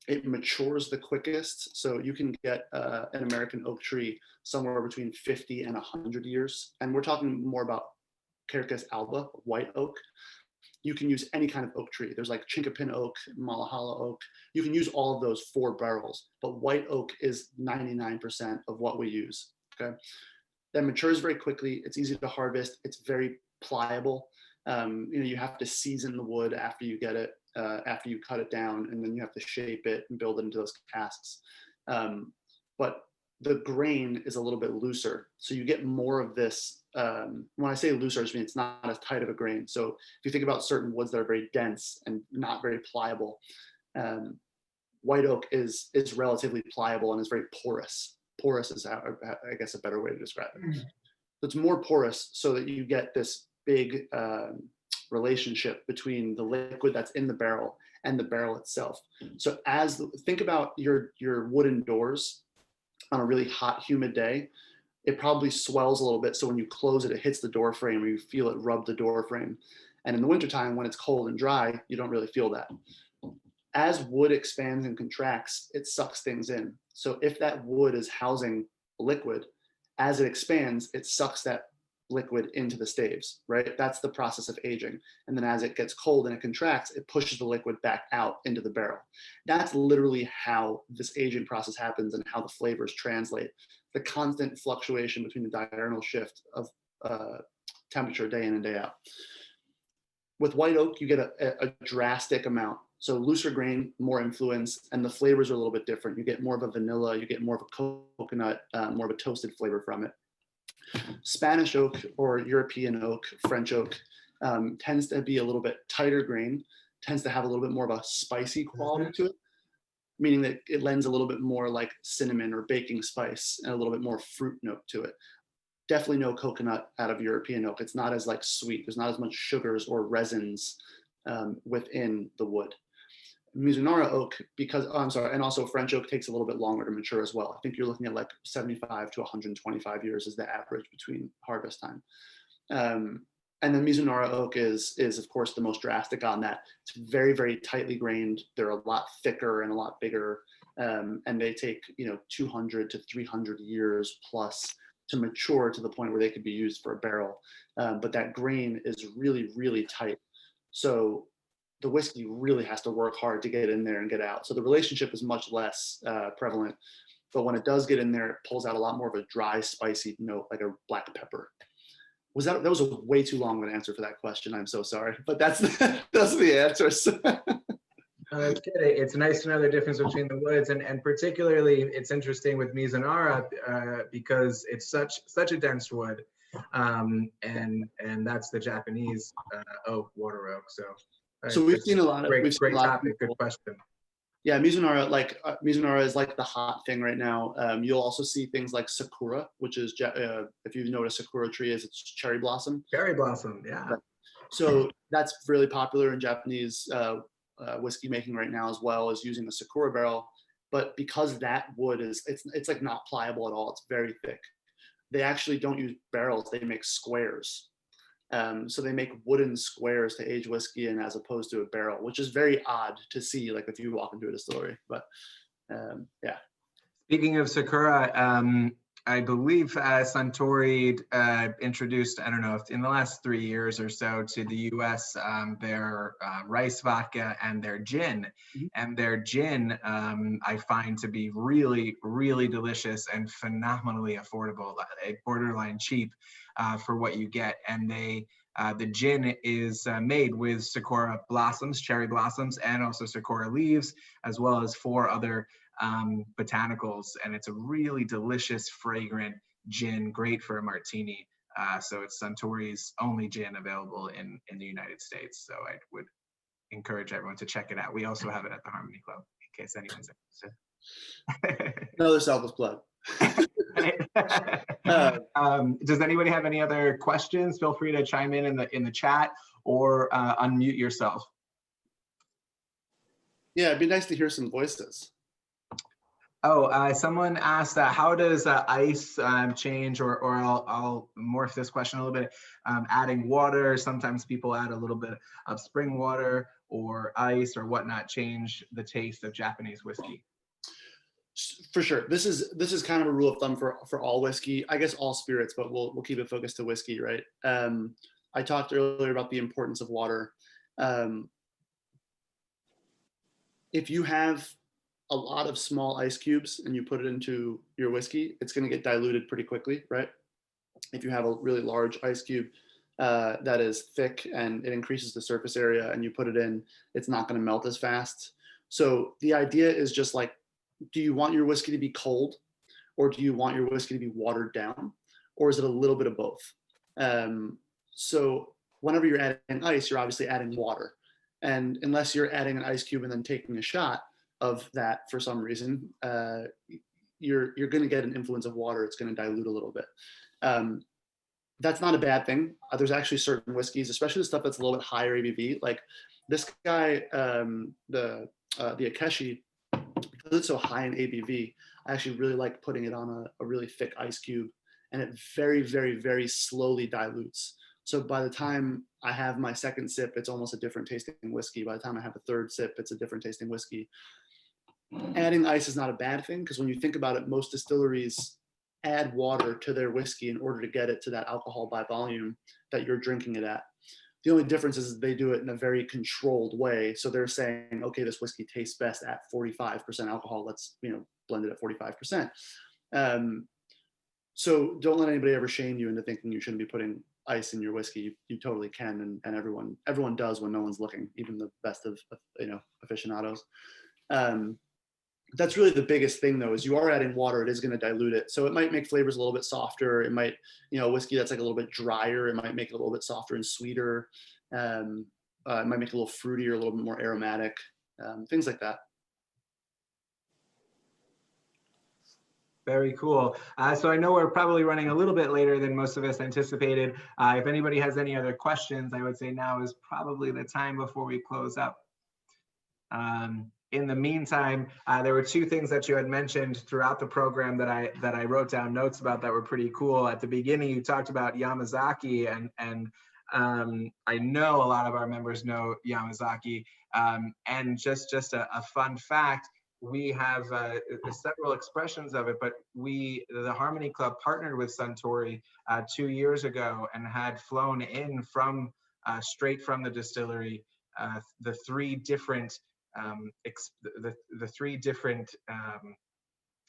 Speaker 2: It matures the quickest. So you can get an American oak tree somewhere between 50 and 100 years. And we're talking more about Quercus alba, white oak. You can use any kind of oak tree. There's like chinkapin oak, Malahala oak. You can use all of those 4 barrels, but white oak is 99% of what we use, okay? That matures very quickly. It's easy to harvest. It's very pliable. You have to season the wood after you get it, after you cut it down, and then you have to shape it and build it into those casks. But the grain is a little bit looser. So you get more of this. When I say looser, I just mean it's not as tight of a grain. So if you think about certain woods that are very dense and not very pliable, white oak is relatively pliable and is very porous. Porous is, I guess, a better way to describe it. So it's more porous, so that you get this big relationship between the liquid that's in the barrel and the barrel itself. So think about your wooden doors on a really hot, humid day. It probably swells a little bit, so when you close it, it hits the door frame, or you feel it rub the door frame. And in the wintertime, when it's cold and dry, you don't really feel that. As wood expands and contracts, it sucks things in. So if that wood is housing liquid, as it expands, it sucks that liquid into the staves, right? That's the process of aging. And then as it gets cold and it contracts, it pushes the liquid back out into the barrel. That's literally how this aging process happens and how the flavors translate. The constant fluctuation between the diurnal shift of temperature day in and day out. With white oak, you get a drastic amount. So looser grain, more influence, and the flavors are a little bit different. You get more of a vanilla, you get more of a coconut, more of a toasted flavor from it. Spanish oak or European oak, French oak, tends to be a little bit tighter grain, tends to have a little bit more of a spicy quality to it, meaning that it lends a little bit more like cinnamon or baking spice and a little bit more fruit note to it. Definitely no coconut out of European oak. It's not as like sweet. There's not as much sugars or resins within the wood. Mizunara oak, and also French oak takes a little bit longer to mature as well. I think you're looking at like 75 to 125 years is the average between harvest time. And then Mizunara oak is of course the most drastic on that. It's very, very tightly grained. They're a lot thicker and a lot bigger, and they take 200 to 300 years plus to mature to the point where they could be used for a barrel. But that grain is really, really tight. So the whiskey really has to work hard to get in there and get out. So the relationship is much less prevalent, but when it does get in there, it pulls out a lot more of a dry, spicy note, like a black pepper. That was a way too long of an answer for that question. I'm so sorry, but that's the answers.
Speaker 1: That's good. It's nice to know the difference between the woods, and particularly it's interesting with Mizunara because it's such a dense wood, and that's the Japanese oak, water oak. So
Speaker 2: we've seen a lot of
Speaker 1: great topic, good question.
Speaker 2: Yeah, Mizunara, Mizunara is like the hot thing right now. You'll also see things like Sakura, which is, if you know what a Sakura tree is, it's cherry blossom.
Speaker 1: Cherry blossom, yeah.
Speaker 2: So that's really popular in Japanese whiskey making right now, as well as using the Sakura barrel. But because that wood is, it's like not pliable at all. It's very thick. They actually don't use barrels. They make squares. So they make wooden squares to age whiskey in, as opposed to a barrel, which is very odd to see, like if you walk into a distillery. But yeah.
Speaker 1: Speaking of Sakura, I believe Suntory introduced, I don't know, if in the last 3 years or so to the US, their rice vodka and their gin.
Speaker 2: Mhm.
Speaker 1: And their gin, I find to be really, really delicious and phenomenally affordable, borderline cheap for what you get. And the gin is made with Sakura blossoms, cherry blossoms, and also Sakura leaves, as well as 4 other botanicals, and it's a really delicious, fragrant gin, great for a martini. So it's Suntory's only gin available in the United States. So I would encourage everyone to check it out. We also have it at the Harmony Club, in case anyone's interested.
Speaker 2: Another selfless plug.
Speaker 1: Does anybody have any other questions? Feel free to chime in the chat, or unmute yourself.
Speaker 2: Yeah, it'd be nice to hear some voices.
Speaker 1: Oh, someone asked, how does ice change, or I'll morph this question a little bit. Adding water, sometimes people add a little bit of spring water or ice or whatnot, change the taste of Japanese whiskey.
Speaker 2: For sure. This is kind of a rule of thumb for all whiskey, I guess all spirits, but we'll keep it focused to whiskey, right? I talked earlier about the importance of water. If you have a lot of small ice cubes and you put it into your whiskey, it's going to get diluted pretty quickly, right? If you have a really large ice cube that is thick and it increases the surface area and you put it in, it's not going to melt as fast. So the idea is just like, do you want your whiskey to be cold, or do you want your whiskey to be watered down, or is it a little bit of both? So whenever you're adding ice, you're obviously adding water. And unless you're adding an ice cube and then taking a shot of that for some reason, you're going to get an influence of water. It's going to dilute a little bit. That's not a bad thing. There's actually certain whiskeys, especially the stuff that's a little bit higher ABV. Like this guy, the Akeshi, because it's so high in ABV, I actually really like putting it on a really thick ice cube, and it very, very, very slowly dilutes. So by the time I have my second sip, it's almost a different tasting whiskey. By the time I have a third sip, it's a different tasting whiskey. Adding ice is not a bad thing, because when you think about it, most distilleries add water to their whiskey in order to get it to that alcohol by volume that you're drinking it at. The only difference is they do it in a very controlled way. So they're saying, okay, this whiskey tastes best at 45% alcohol. Let's, blend it at 45%. So don't let anybody ever shame you into thinking you shouldn't be putting ice in your whiskey. You totally can, and everyone does when no one's looking, even the best of aficionados. That's really the biggest thing, though, is you are adding water. It is going to dilute it, so it might make flavors a little bit softer. It might, whiskey that's like a little bit drier, it might make it a little bit softer and sweeter. It might make it a little fruitier, a little bit more aromatic, things like that.
Speaker 1: Very cool. So I know we're probably running a little bit later than most of us anticipated. If anybody has any other questions, I would say now is probably the time before we close up. In the meantime, there were 2 things that you had mentioned throughout the program that I wrote down notes about that were pretty cool. At the beginning, you talked about Yamazaki, and I know a lot of our members know Yamazaki. And just a fun fact, we have several expressions of it, but the Harmony Club partnered with Suntory 2 years ago and had flown in from straight from the distillery the 3 different the 3 different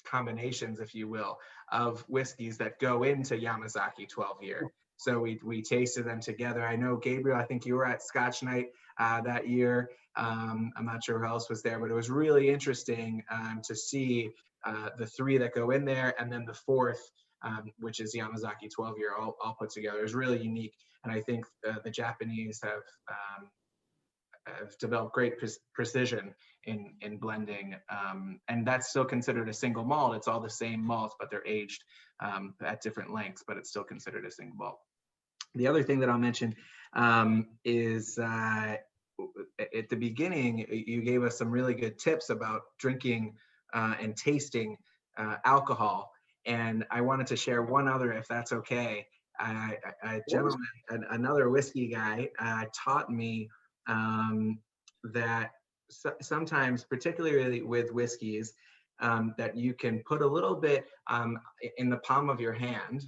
Speaker 1: combinations, if you will, of whiskeys that go into Yamazaki 12-year. So we tasted them together. I know, Gabriel, I think you were at Scotch Night that year. I'm not sure who else was there, but it was really interesting to see the 3 that go in there, and then the 4th, which is Yamazaki 12-year, all put together. It was really unique, and I think the Japanese have developed great precision in blending, and that's still considered a single malt. It's all the same malts, but they're aged at different lengths, but it's still considered a single malt. The other thing that I'll mention is at the beginning, you gave us some really good tips about drinking and tasting alcohol. And I wanted to share one other, if that's okay. A gentleman, another whiskey guy, taught me that sometimes, particularly with whiskeys, that you can put a little bit in the palm of your hand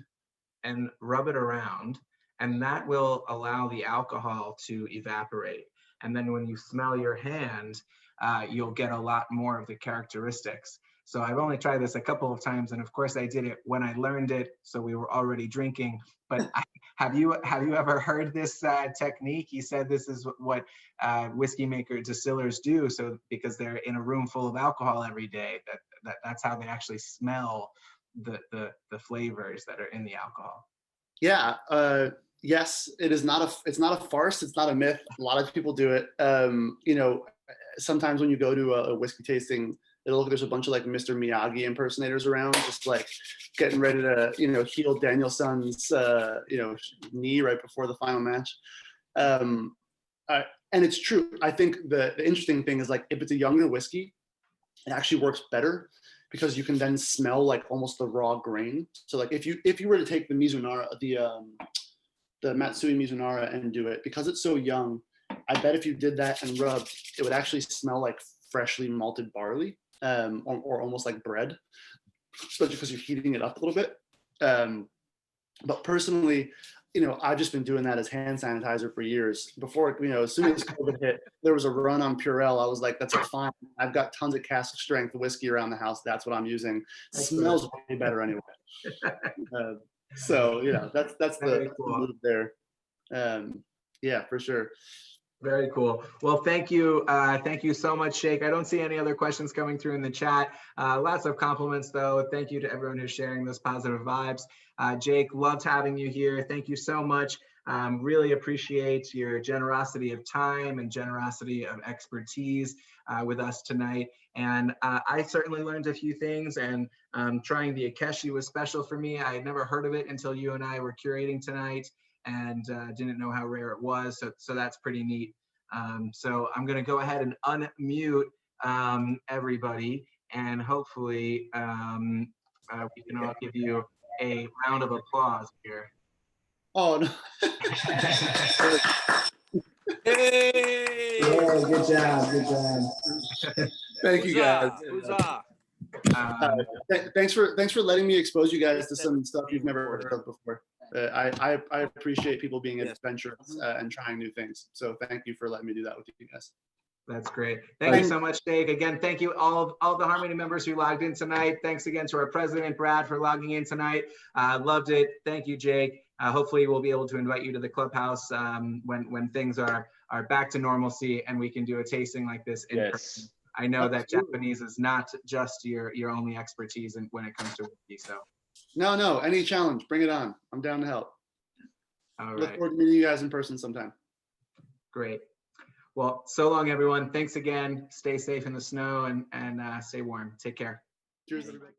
Speaker 1: and rub it around, and that will allow the alcohol to evaporate. And then when you smell your hand, you'll get a lot more of the characteristics. So I've only tried this a couple of times, and of course I did it when I learned it, so we were already drinking. But have you ever heard this technique? He said this is what whiskey maker distillers do, so because they're in a room full of alcohol every day, that's how they actually smell the flavors that are in the alcohol.
Speaker 2: Yeah. Yes, it's not a farce. It's not a myth. A lot of people do it. You know, sometimes when you go to a whiskey tasting, it'll look, there's a bunch of like Mr. Miyagi impersonators around, just like getting ready to, you know, heal Danielson's, you know, knee right before the final match. And it's true. I think the interesting thing is, like, if it's a younger whiskey, it actually works better because you can then smell like almost the raw grain. So like if you were to take the Mizunara, the Matsui Mizunara and do it, because it's so young, I bet if you did that and rubbed, it would actually smell like freshly malted barley, or almost like bread, especially because you're heating it up a little bit. But personally, you know, I've just been doing that as hand sanitizer for years. Before, you know, as soon as COVID hit, there was a run on Purell. I was like, that's fine. I've got tons of cask strength whiskey around the house. That's what I'm using. Smells way better anyway. So, you know, that's the move there. Yeah, for sure.
Speaker 1: Very cool. Well, thank you. Thank you so much, Shake. I don't see any other questions coming through in the chat. Lots of compliments, though. Thank you to everyone who's sharing those positive vibes. Jake, loved having you here. Thank you so much. Really appreciate your generosity of time and generosity of expertise with us tonight. And I certainly learned a few things, and trying the Akeshi was special for me. I had never heard of it until you and I were curating tonight, and didn't know how rare it was. So that's pretty neat. So I'm going to go ahead and unmute everybody, and hopefully we can all give you a round of applause here.
Speaker 2: Oh, no.
Speaker 4: Hey!
Speaker 1: Yeah, good job. Good job.
Speaker 2: Thank you, guys.
Speaker 4: Huzzah!
Speaker 2: Thanks for letting me expose you guys to some stuff you've never heard of before. I appreciate people being adventurous and trying new things. So thank you for letting me do that with you guys.
Speaker 1: That's great. Thank you so much, Jake. Again, thank you all the Harmony members who logged in tonight. Thanks again to our president, Brad, for logging in tonight. Loved it. Thank you, Jake. Hopefully we'll be able to invite you to the clubhouse when things are back to normalcy and we can do a tasting like this in person. I know that Japanese is not just your only expertise when it comes to whiskey. So
Speaker 2: no, any challenge, bring it on. I'm down to help.
Speaker 1: All
Speaker 2: Look
Speaker 1: right.
Speaker 2: forward to meeting you guys in person sometime.
Speaker 1: Great. Well, so long, everyone. Thanks again. Stay safe in the snow and stay warm. Take care.
Speaker 2: Cheers, everybody.